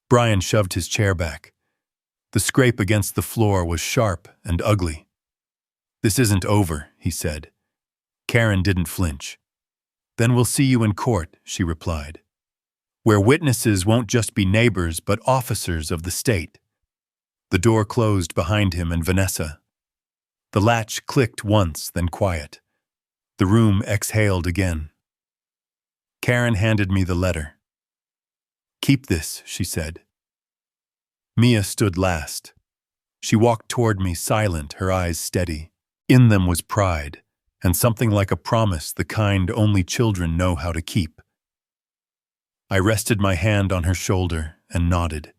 Brian shoved his chair back. The scrape against the floor was sharp and ugly. "This isn't over," he said. Karen didn't flinch. "Then we'll see you in court," she replied, "where witnesses won't just be neighbors but officers of the state." The door closed behind him and Vanessa. The latch clicked once, then quiet. The room exhaled again. Karen handed me the letter. "Keep this," she said. Mia stood last. She walked toward me silent, her eyes steady. In them was pride, and something like a promise, the kind only children know how to keep. I rested my hand on her shoulder and nodded.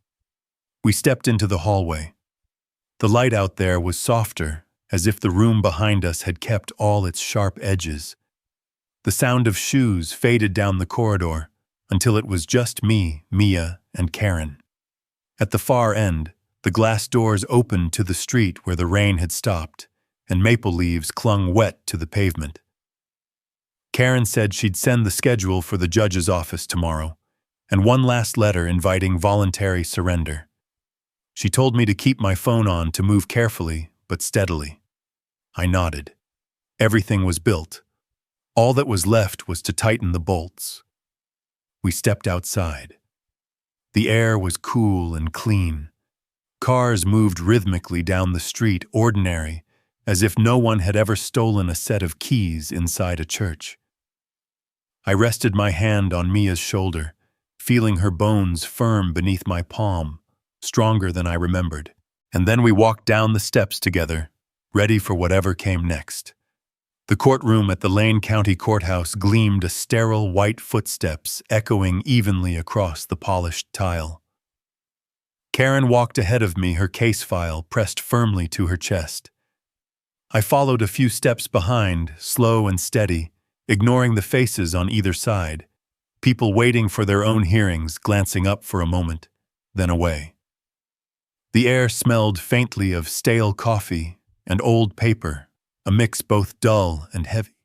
We stepped into the hallway. The light out there was softer, as if the room behind us had kept all its sharp edges. The sound of shoes faded down the corridor until it was just me, Mia, and Karen. At the far end, the glass doors opened to the street where the rain had stopped, and maple leaves clung wet to the pavement. Karen said she'd send the schedule for the judge's office tomorrow, and one last letter inviting voluntary surrender. She told me to keep my phone on, to move carefully but steadily. I nodded. Everything was built. All that was left was to tighten the bolts. We stepped outside. The air was cool and clean. Cars moved rhythmically down the street, ordinary, as if no one had ever stolen a set of keys inside a church. I rested my hand on Mia's shoulder, feeling her bones firm beneath my palm, stronger than I remembered. And then we walked down the steps together, ready for whatever came next. The courtroom at the Lane County Courthouse gleamed, a sterile white footsteps echoing evenly across the polished tile. Karen walked ahead of me, her case file pressed firmly to her chest. I followed a few steps behind, slow and steady, ignoring the faces on either side, people waiting for their own hearings, glancing up for a moment, then away. The air smelled faintly of stale coffee and old paper, a mix both dull and heavy.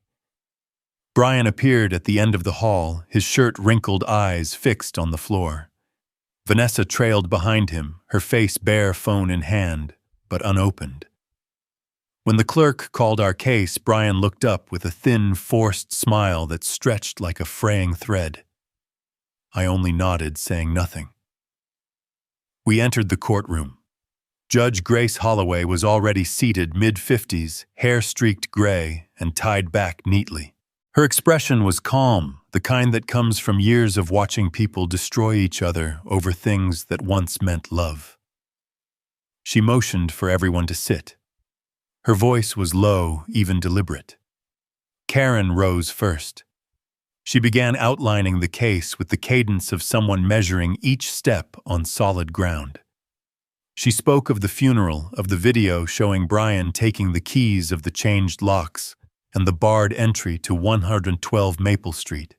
Brian appeared at the end of the hall, his shirt-wrinkled eyes fixed on the floor. Vanessa trailed behind him, her face bare, phone in hand, but unopened. When the clerk called our case, Brian looked up with a thin, forced smile that stretched like a fraying thread. I only nodded, saying nothing. We entered the courtroom. Judge Grace Holloway was already seated, mid-50s, hair streaked gray and tied back neatly. Her expression was calm, the kind that comes from years of watching people destroy each other over things that once meant love. She motioned for everyone to sit. Her voice was low, even deliberate. Karen rose first. She began outlining the case with the cadence of someone measuring each step on solid ground. She spoke of the funeral, of the video showing Brian taking the keys of the changed locks and the barred entry to 112 Maple Street.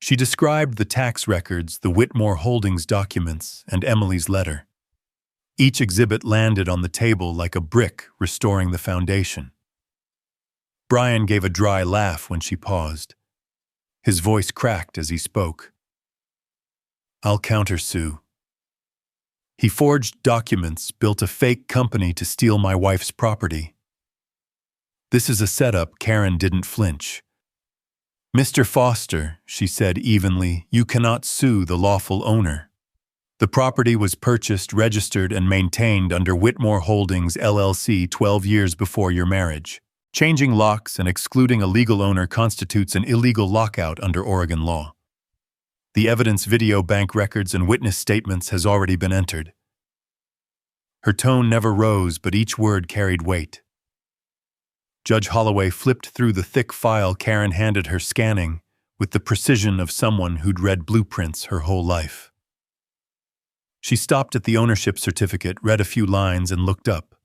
She described the tax records, the Whitmore Holdings documents, and Emily's letter. Each exhibit landed on the table like a brick, restoring the foundation. Brian gave a dry laugh when she paused. His voice cracked as he spoke. "I'll countersue. He forged documents, built a fake company to steal my wife's property. This is a setup." Karen didn't flinch. "Mr. Foster," she said evenly, "you cannot sue the lawful owner. The property was purchased, registered, and maintained under Whitmore Holdings, LLC 12 years before your marriage. Changing locks and excluding a legal owner constitutes an illegal lockout under Oregon law. The evidence, video, bank records, and witness statements has already been entered." Her tone never rose, but each word carried weight. Judge Holloway flipped through the thick file Karen handed her, scanning with the precision of someone who'd read blueprints her whole life. She stopped at the ownership certificate, read a few lines, and looked up.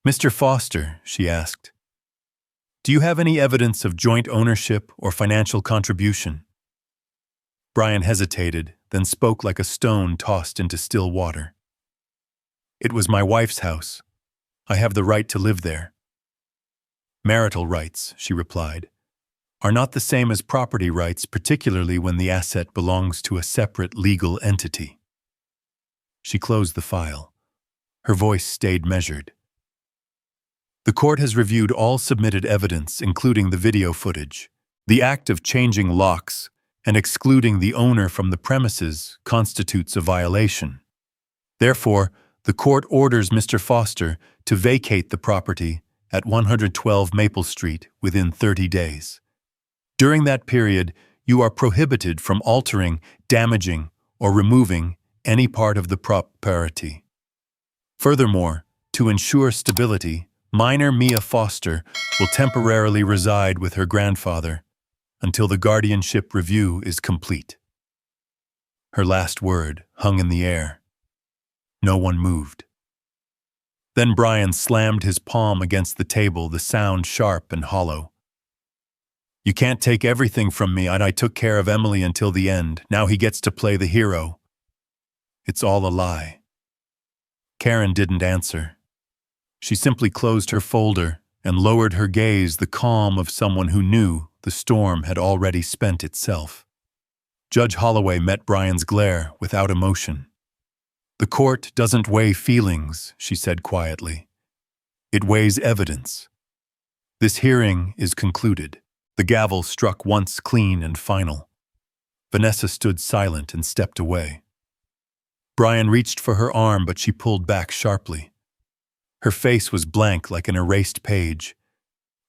"Mr. Foster," she asked, "do you have any evidence of joint ownership or financial contribution?" Brian hesitated, then spoke like a stone tossed into still water. "It was my wife's house. I have the right to live there." "Marital rights," she replied, "are not the same as property rights, particularly when the asset belongs to a separate legal entity." She closed the file. Her voice stayed measured. "The court has reviewed all submitted evidence, including the video footage. The act of changing locks and excluding the owner from the premises constitutes a violation. Therefore, The court orders Mr. Foster to vacate the property at 112 Maple Street within 30 days. During that period, you are prohibited from altering, damaging, or removing any part of the property. Furthermore, to ensure stability, minor Mia Foster will temporarily reside with her grandfather until the guardianship review is complete. Her last word hung in the air. No one moved. Then Brian slammed his palm against the table, the sound sharp and hollow. You can't take everything from me, and I took care of Emily until the end. Now he gets to play the hero. It's all a lie. Karen didn't answer. She simply closed her folder and lowered her gaze, the calm of someone who knew the storm had already spent itself. Judge Holloway met Brian's glare without emotion. The court doesn't weigh feelings, she said quietly. It weighs evidence. This hearing is concluded. The gavel struck once clean and final. Vanessa stood silent and stepped away. Brian reached for her arm, but she pulled back sharply. Her face was blank like an erased page.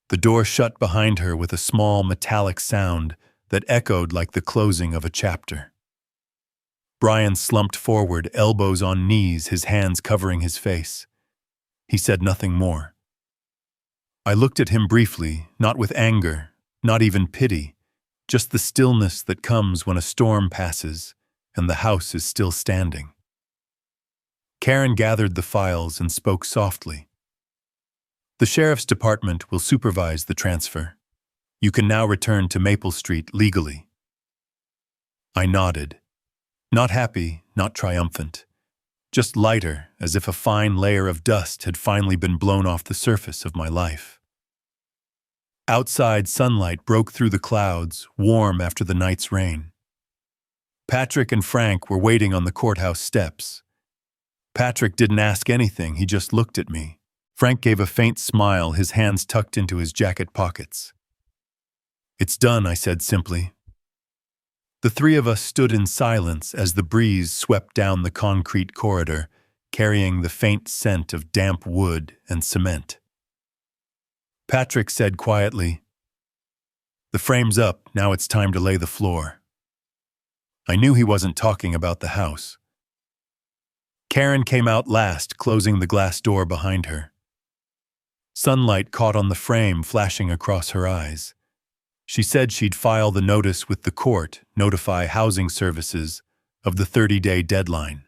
The door shut behind her with a small metallic sound that echoed like the closing of a chapter. Brian slumped forward, elbows on knees, his hands covering his face. He said nothing more. I looked at him briefly, not with anger, not even pity, just the stillness that comes when a storm passes and the house is still standing. Karen gathered the files and spoke softly. The sheriff's department will supervise the transfer. You can now return to Maple Street legally. I nodded. Not happy, not triumphant. Just lighter, as if a fine layer of dust had finally been blown off the surface of my life. Outside, sunlight broke through the clouds, warm after the night's rain. Patrick and Frank were waiting on the courthouse steps. Patrick didn't ask anything, he just looked at me. Frank gave a faint smile, his hands tucked into his jacket pockets. It's done, I said simply. The three of us stood in silence as the breeze swept down the concrete corridor, carrying the faint scent of damp wood and cement. Patrick said quietly, "The frame's up, now it's time to lay the floor." I knew he wasn't talking about the house. Karen came out last, closing the glass door behind her. Sunlight caught on the frame, flashing across her eyes. She said she'd file the notice with the court, notify housing services of the 30-day deadline.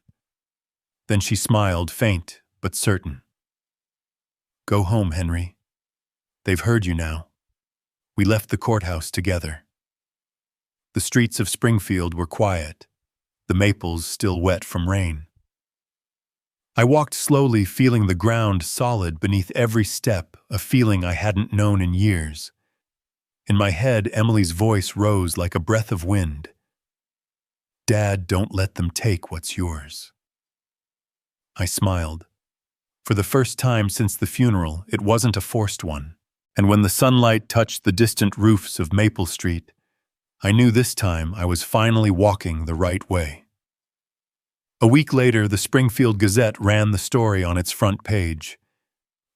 Then she smiled, faint but certain. Go home, Henry. They've heard you now. We left the courthouse together. The streets of Springfield were quiet, the maples still wet from rain. I walked slowly, feeling the ground solid beneath every step, a feeling I hadn't known in years. In my head, Emily's voice rose like a breath of wind. Dad, don't let them take what's yours. I smiled. For the first time since the funeral, it wasn't a forced one. And when the sunlight touched the distant roofs of Maple Street, I knew this time I was finally walking the right way. A week later, the Springfield Gazette ran the story on its front page.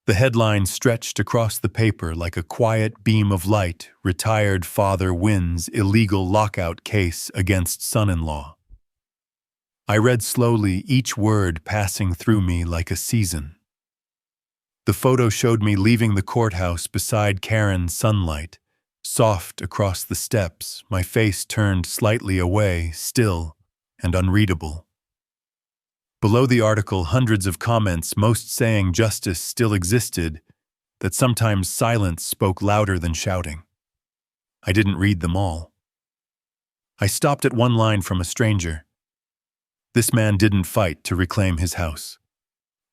The headline stretched across the paper like a quiet beam of light. Retired father wins illegal lockout case against son-in-law. I read slowly, each word passing through me like a season. The photo showed me leaving the courthouse beside Karen's sunlight, soft across the steps, my face turned slightly away, still and unreadable. Below the article, hundreds of comments, most saying justice still existed, that sometimes silence spoke louder than shouting. I didn't read them all. I stopped at one line from a stranger. This man didn't fight to reclaim his house.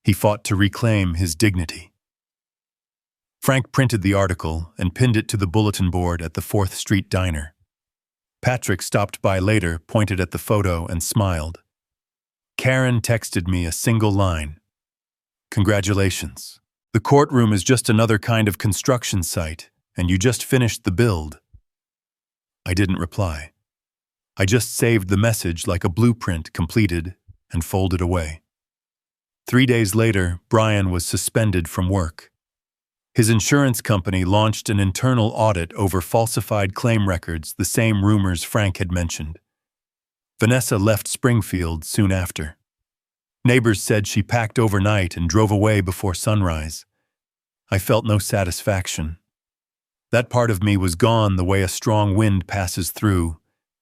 He fought to reclaim his dignity. Frank printed the article and pinned it to the bulletin board at the 4th Street Diner. Patrick stopped by later, pointed at the photo, and smiled. Karen texted me a single line. Congratulations. The courtroom is just another kind of construction site, and you just finished the build. I didn't reply. I just saved the message like a blueprint, completed and folded away. 3 days later, Brian was suspended from work. His insurance company launched an internal audit over falsified claim records, the same rumors Frank had mentioned. Vanessa left Springfield soon after. Neighbors said she packed overnight and drove away before sunrise. I felt no satisfaction. That part of me was gone the way a strong wind passes through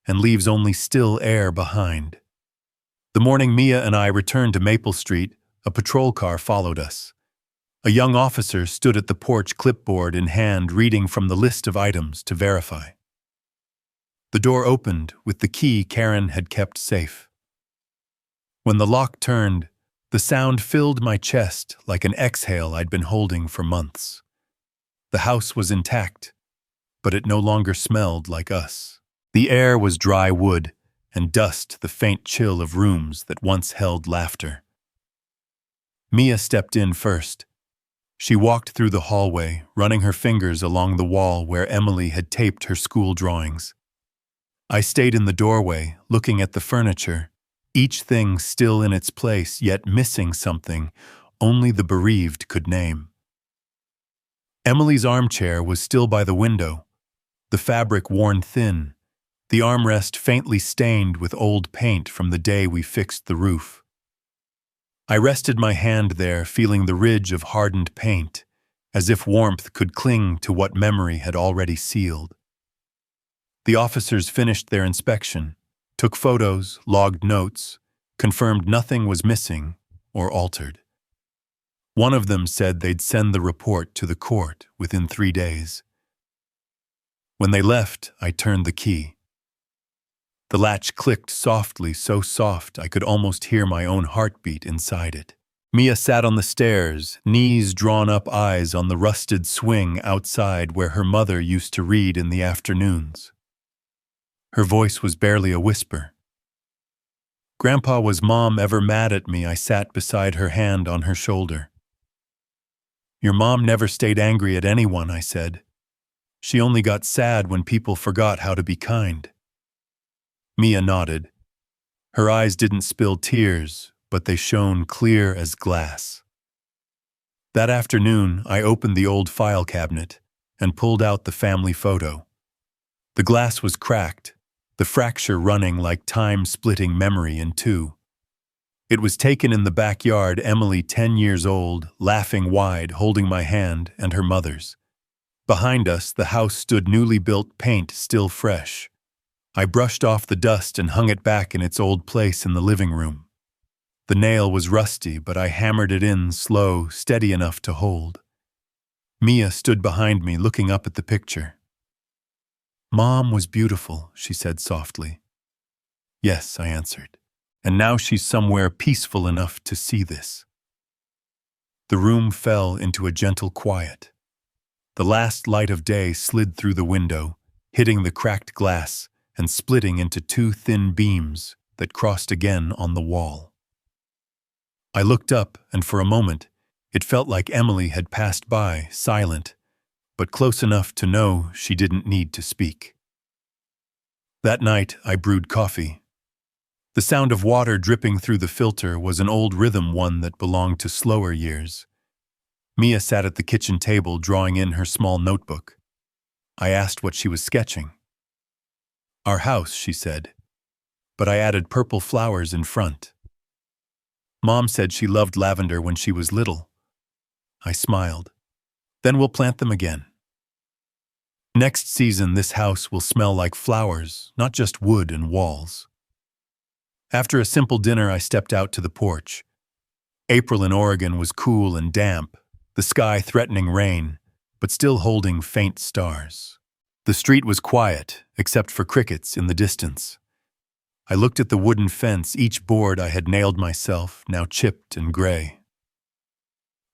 and leaves only still air behind. The morning Mia and I returned to Maple Street, a patrol car followed us. A young officer stood at the porch, clipboard in hand, reading from the list of items to verify. The door opened with the key Karen had kept safe. When the lock turned, the sound filled my chest like an exhale I'd been holding for months. The house was intact, but it no longer smelled like us. The air was dry wood and dust, the faint chill of rooms that once held laughter. Mia stepped in first. She walked through the hallway, running her fingers along the wall where Emily had taped her school drawings. I stayed in the doorway, looking at the furniture, each thing still in its place, yet missing something only the bereaved could name. Emily's armchair was still by the window, the fabric worn thin, the armrest faintly stained with old paint from the day we fixed the roof. I rested my hand there, feeling the ridge of hardened paint, as if warmth could cling to what memory had already sealed. The officers finished their inspection, took photos, logged notes, confirmed nothing was missing or altered. One of them said they'd send the report to the court within 3 days. When they left, I turned the key. The latch clicked softly, so soft I could almost hear my own heartbeat inside it. Mia sat on the stairs, knees drawn up, eyes on the rusted swing outside where her mother used to read in the afternoons. Her voice was barely a whisper. "Grandpa, was Mom ever mad at me?" I sat beside her, hand on her shoulder. "Your mom never stayed angry at anyone," I said. "She only got sad when people forgot how to be kind." Mia nodded. Her eyes didn't spill tears, but they shone clear as glass. That afternoon, I opened the old file cabinet and pulled out the family photo. The glass was cracked, the fracture running like time splitting memory in two. It was taken in the backyard, Emily 10 years old, laughing wide, holding my hand and her mother's. Behind us, the house stood, newly built, paint still fresh. I brushed off the dust and hung it back in its old place in the living room. The nail was rusty, but I hammered it in slow, steady enough to hold. Mia stood behind me, looking up at the picture. "Mom was beautiful," she said softly. "Yes," I answered. "And now she's somewhere peaceful enough to see this." The room fell into a gentle quiet. The last light of day slid through the window, hitting the cracked glass and splitting into two thin beams that crossed again on the wall. I looked up, and for a moment, it felt like Emily had passed by, silent, but close enough to know she didn't need to speak. That night, I brewed coffee. The sound of water dripping through the filter was an old rhythm, one that belonged to slower years. Mia sat at the kitchen table, drawing in her small notebook. I asked what she was sketching. "Our house," she said, but I added purple flowers in front. "Mom said she loved lavender when she was little." I smiled. "Then we'll plant them again. Next season, this house will smell like flowers, not just wood and walls." After a simple dinner, I stepped out to the porch. April in Oregon was cool and damp, the sky threatening rain, but still holding faint stars. The street was quiet, except for crickets in the distance. I looked at the wooden fence, each board I had nailed myself, now chipped and gray.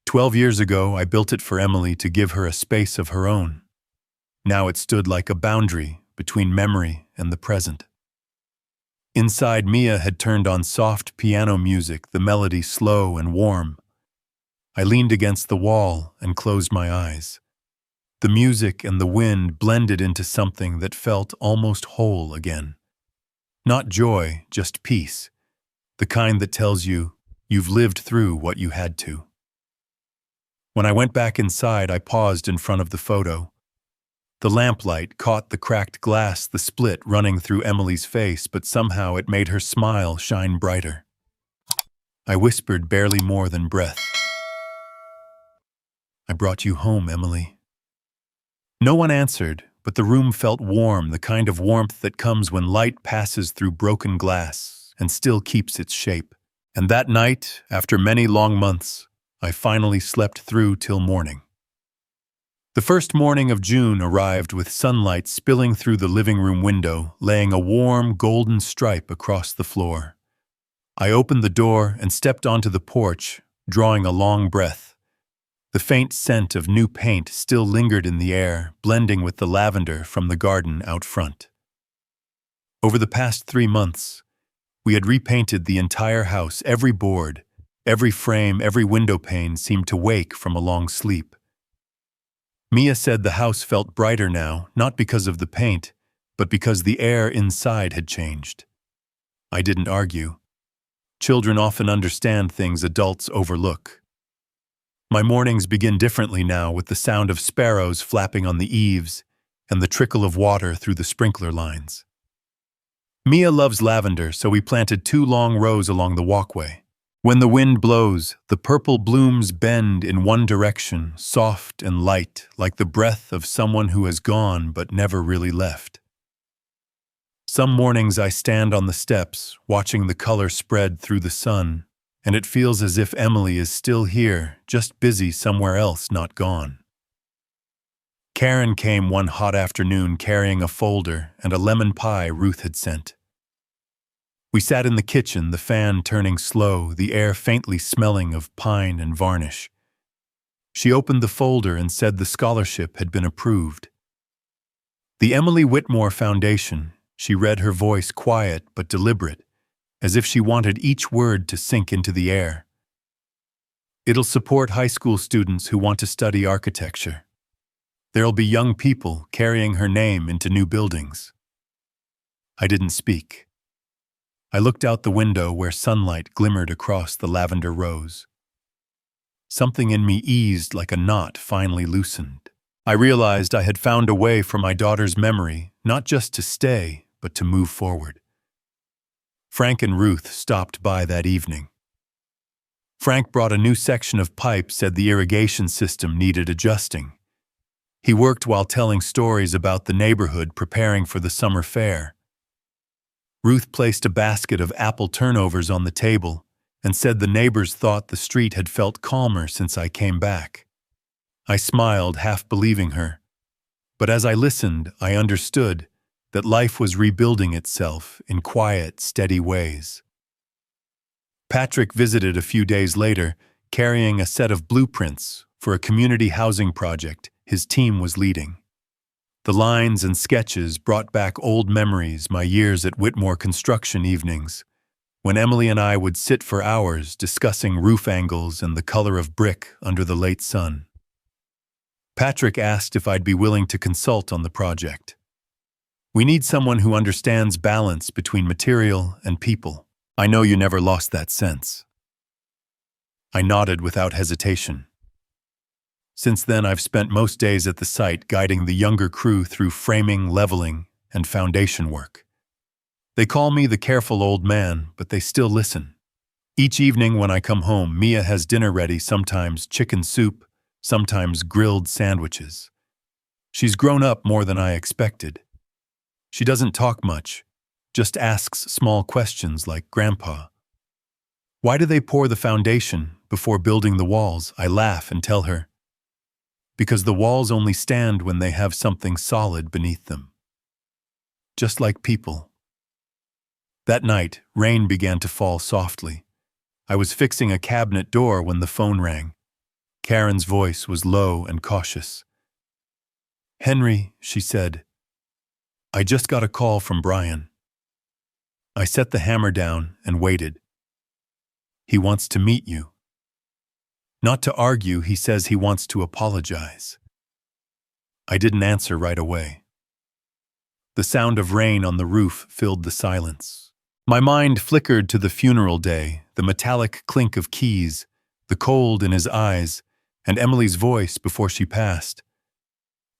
12 years ago, I built it for Emily to give her a space of her own. Now it stood like a boundary between memory and the present. Inside, Mia had turned on soft piano music, the melody slow and warm. I leaned against the wall and closed my eyes. The music and the wind blended into something that felt almost whole again. Not joy, just peace, the kind that tells you, You've lived through what you had to. When I went back inside, I paused in front of the photo. The lamplight caught the cracked glass, the split running through Emily's face, but somehow it made her smile shine brighter. I whispered barely more than breath. I brought you home, Emily. No one answered, but the room felt warm, the kind of warmth that comes when light passes through broken glass and still keeps its shape. And that night, after many long months, I finally slept through till morning. The first morning of June arrived with sunlight spilling through the living room window, laying a warm, golden stripe across the floor. I opened the door and stepped onto the porch, drawing a long breath. The faint scent of new paint still lingered in the air, blending with the lavender from the garden out front. Over the past 3 months, we had repainted the entire house. Every board, every frame, every window pane seemed to wake from a long sleep. Mia said the house felt brighter now, not because of the paint, but because the air inside had changed. I didn't argue. Children often understand things adults overlook. My mornings begin differently now, with the sound of sparrows flapping on the eaves and the trickle of water through the sprinkler lines. Mia loves lavender, so we planted 2 long rows along the walkway. When the wind blows, the purple blooms bend in one direction, soft and light, like the breath of someone who has gone but never really left. Some mornings I stand on the steps, watching the color spread through the sun, and it feels as if Emily is still here, just busy somewhere else, not gone. Karen came one hot afternoon carrying a folder and a lemon pie Ruth had sent. We sat in the kitchen, the fan turning slow, the air faintly smelling of pine and varnish. She opened the folder and said the scholarship had been approved. The Emily Whitmore Foundation, she read, her voice quiet but deliberate, as if she wanted each word to sink into the air. It'll support high school students who want to study architecture. There'll be young people carrying her name into new buildings. I didn't speak. I looked out the window where sunlight glimmered across the lavender rows. Something in me eased like a knot finally loosened. I realized I had found a way for my daughter's memory, not just to stay, but to move forward. Frank and Ruth stopped by that evening. Frank brought a new section of pipe, said the irrigation system needed adjusting. He worked while telling stories about the neighborhood preparing for the summer fair. Ruth placed a basket of apple turnovers on the table and said the neighbors thought the street had felt calmer since I came back. I smiled, half believing her. But as I listened, I understood that life was rebuilding itself in quiet, steady ways. Patrick visited a few days later, carrying a set of blueprints for a community housing project his team was leading. The lines and sketches brought back old memories, my years at Whitmore construction evenings, when Emily and I would sit for hours discussing roof angles and the color of brick under the late sun. Patrick asked if I'd be willing to consult on the project. We need someone who understands balance between material and people. I know you never lost that sense. I nodded without hesitation. Since then, I've spent most days at the site guiding the younger crew through framing, leveling, and foundation work. They call me the careful old man, but they still listen. Each evening when I come home, Mia has dinner ready, sometimes chicken soup, sometimes grilled sandwiches. She's grown up more than I expected. She doesn't talk much, just asks small questions like, "Grandpa, why do they pour the foundation before building the walls?" I laugh and tell her, "Because the walls only stand when they have something solid beneath them." Just like people. That night, rain began to fall softly. I was fixing a cabinet door when the phone rang. Karen's voice was low and cautious. "Henry," she said, "I just got a call from Brian." I set the hammer down and waited. "He wants to meet you." "Not to argue," he says. "He wants to apologize." I didn't answer right away. The sound of rain on the roof filled the silence. My mind flickered to the funeral day, the metallic clink of keys, the cold in his eyes, and Emily's voice before she passed.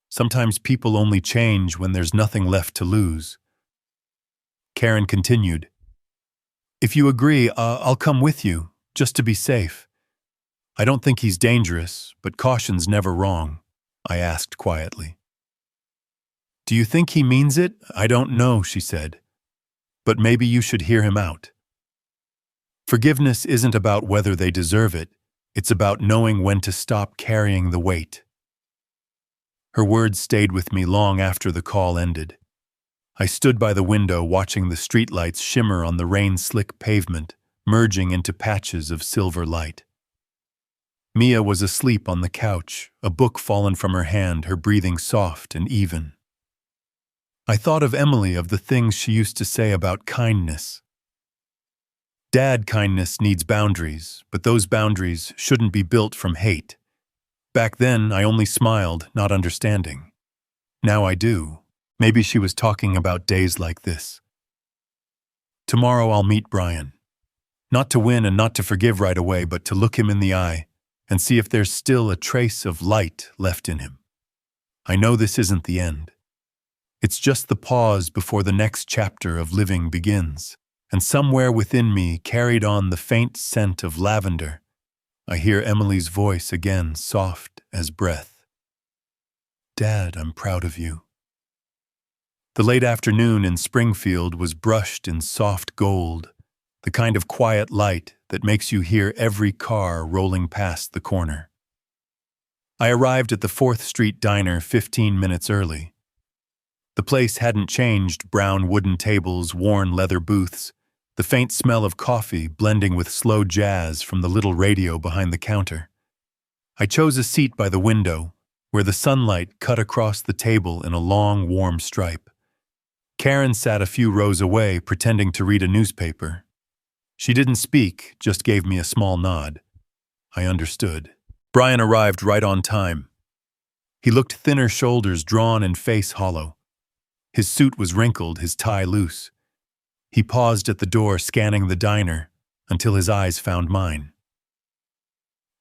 Sometimes people only change when there's nothing left to lose. Karen continued, "If you agree, I'll come with you, just to be safe. I don't think he's dangerous, but caution's never wrong," I asked quietly. "Do you think he means it? I don't know," she said. "But maybe you should hear him out. Forgiveness isn't about whether they deserve it. It's about knowing when to stop carrying the weight." Her words stayed with me long after the call ended. I stood by the window watching the streetlights shimmer on the rain-slick pavement, merging into patches of silver light. Mia was asleep on the couch, a book fallen from her hand, her breathing soft and even. I thought of Emily, of the things she used to say about kindness. "Dad, kindness needs boundaries, but those boundaries shouldn't be built from hate." Back then, I only smiled, not understanding. Now I do. Maybe she was talking about days like this. Tomorrow I'll meet Brian. Not to win and not to forgive right away, but to look him in the eye and see if there's still a trace of light left in him. I know this isn't the end. It's just the pause before the next chapter of living begins. And somewhere within me, carried on the faint scent of lavender, I hear Emily's voice again, soft as breath. "Dad, I'm proud of you." The late afternoon in Springfield was brushed in soft gold, the kind of quiet light that makes you hear every car rolling past the corner. I arrived at the 4th Street Diner 15 minutes early. The place hadn't changed: brown wooden tables, worn leather booths, the faint smell of coffee blending with slow jazz from the little radio behind the counter. I chose a seat by the window, where the sunlight cut across the table in a long, warm stripe. Karen sat a few rows away, pretending to read a newspaper. She didn't speak, just gave me a small nod. I understood. Brian arrived right on time. He looked thinner, shoulders drawn and face hollow. His suit was wrinkled, his tie loose. He paused at the door, scanning the diner, until his eyes found mine.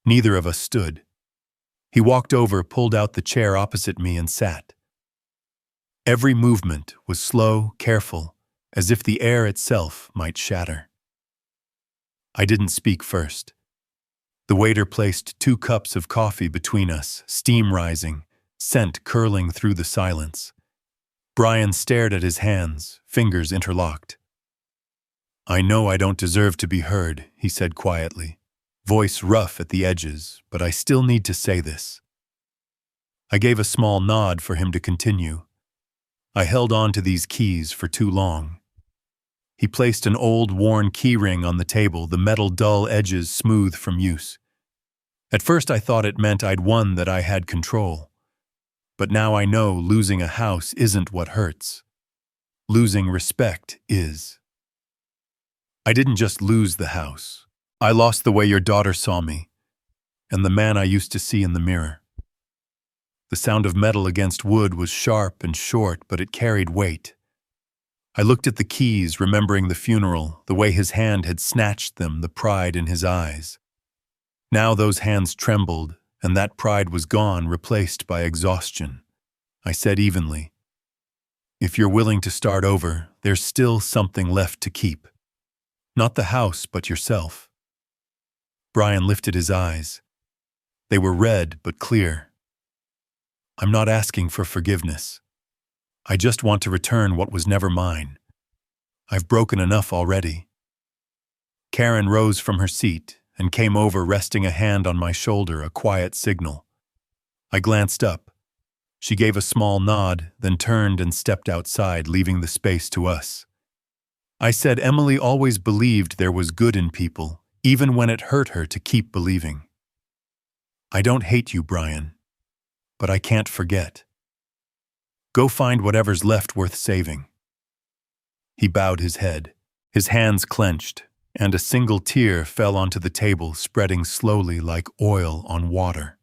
Neither of us stood. He walked over, pulled out the chair opposite me, and sat. Every movement was slow, careful, as if the air itself might shatter. I didn't speak first. The waiter placed 2 cups of coffee between us, steam rising, scent curling through the silence. Brian stared at his hands, fingers interlocked. "I know I don't deserve to be heard," he said quietly, voice rough at the edges, "but I still need to say this." I gave a small nod for him to continue. I held on to these keys for too long. He placed an old, worn key ring on the table, the metal dull edges smooth from use. At first I thought it meant I'd won, that I had control. But now I know losing a house isn't what hurts. Losing respect is. I didn't just lose the house. I lost the way your daughter saw me, and the man I used to see in the mirror. The sound of metal against wood was sharp and short, but it carried weight. I looked at the keys, remembering the funeral, the way his hand had snatched them, the pride in his eyes. Now those hands trembled, and that pride was gone, replaced by exhaustion. I said evenly, "If you're willing to start over, there's still something left to keep. Not the house, but yourself." Brian lifted his eyes. They were red but clear. "I'm not asking for forgiveness. I just want to return what was never mine. I've broken enough already." Karen rose from her seat and came over, resting a hand on my shoulder, a quiet signal. I glanced up. She gave a small nod, then turned and stepped outside, leaving the space to us. I said Emily always believed there was good in people, even when it hurt her to keep believing. "I don't hate you, Brian, but I can't forget. Go find whatever's left worth saving." He bowed his head, his hands clenched, and a single tear fell onto the table, spreading slowly like oil on water.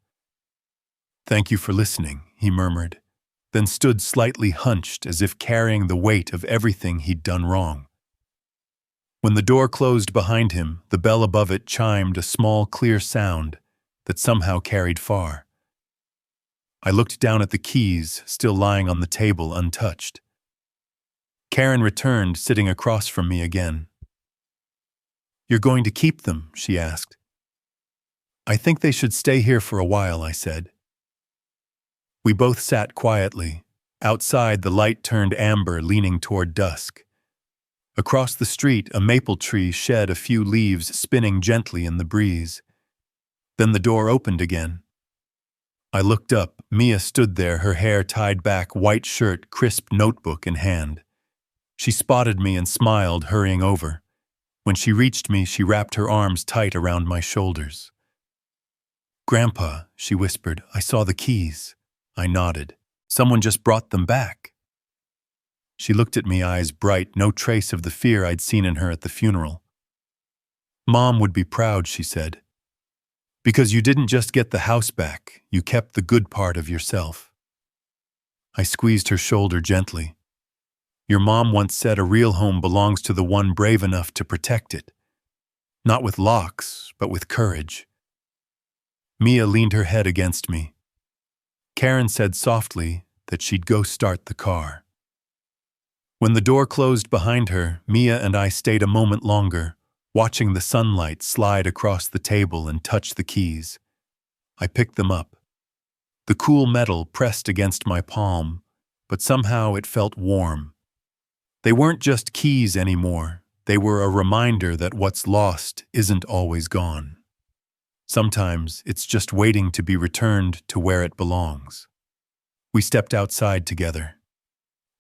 "Thank you for listening," he murmured, then stood slightly hunched, as if carrying the weight of everything he'd done wrong. When the door closed behind him, the bell above it chimed a small, clear sound that somehow carried far. I looked down at the keys, still lying on the table untouched. Karen returned, sitting across from me again. "You're going to keep them?" she asked. "I think they should stay here for a while," I said. We both sat quietly. Outside, the light turned amber, leaning toward dusk. Across the street, a maple tree shed a few leaves, spinning gently in the breeze. Then the door opened again. I looked up. Mia stood there, her hair tied back, white shirt, crisp notebook in hand. She spotted me and smiled, hurrying over. When she reached me, she wrapped her arms tight around my shoulders. "Grandpa," she whispered, "I saw the keys." I nodded. "Someone just brought them back." She looked at me, eyes bright, no trace of the fear I'd seen in her at the funeral. "Mom would be proud," she said. "Because you didn't just get the house back, you kept the good part of yourself." I squeezed her shoulder gently. "Your mom once said a real home belongs to the one brave enough to protect it. Not with locks, but with courage." Mia leaned her head against me. Karen said softly that she'd go start the car. When the door closed behind her, Mia and I stayed a moment longer, watching the sunlight slide across the table and touch the keys. I picked them up. The cool metal pressed against my palm, but somehow it felt warm. They weren't just keys anymore. They were a reminder that what's lost isn't always gone. Sometimes it's just waiting to be returned to where it belongs. We stepped outside together.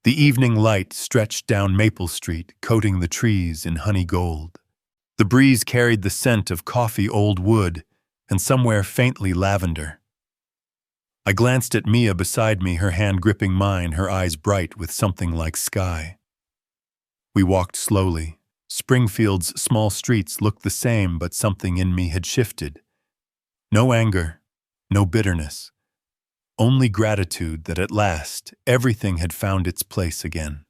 The evening light stretched down Maple Street, coating the trees in honey gold. The breeze carried the scent of coffee, old wood, and somewhere faintly lavender. I glanced at Mia beside me, her hand gripping mine, her eyes bright with something like sky. We walked slowly. Springfield's small streets looked the same, but something in me had shifted. No anger, no bitterness. Only gratitude that at last everything had found its place again.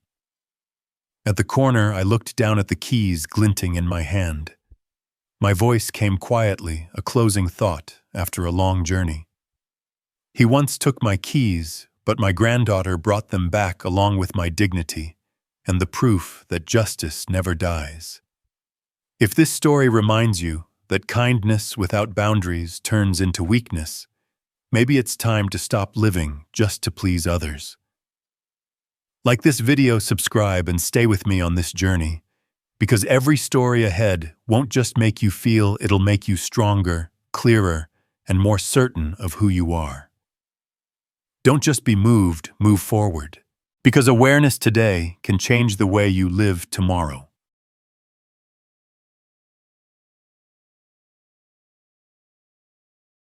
At the corner, I looked down at the keys glinting in my hand. My voice came quietly, a closing thought after a long journey. He once took my keys, but my granddaughter brought them back along with my dignity and the proof that justice never dies. If this story reminds you that kindness without boundaries turns into weakness, maybe it's time to stop living just to please others. Like this video, subscribe and stay with me on this journey, because every story ahead won't just make you feel, it'll make you stronger, clearer, and more certain of who you are. Don't just be moved, move forward, because awareness today can change the way you live tomorrow.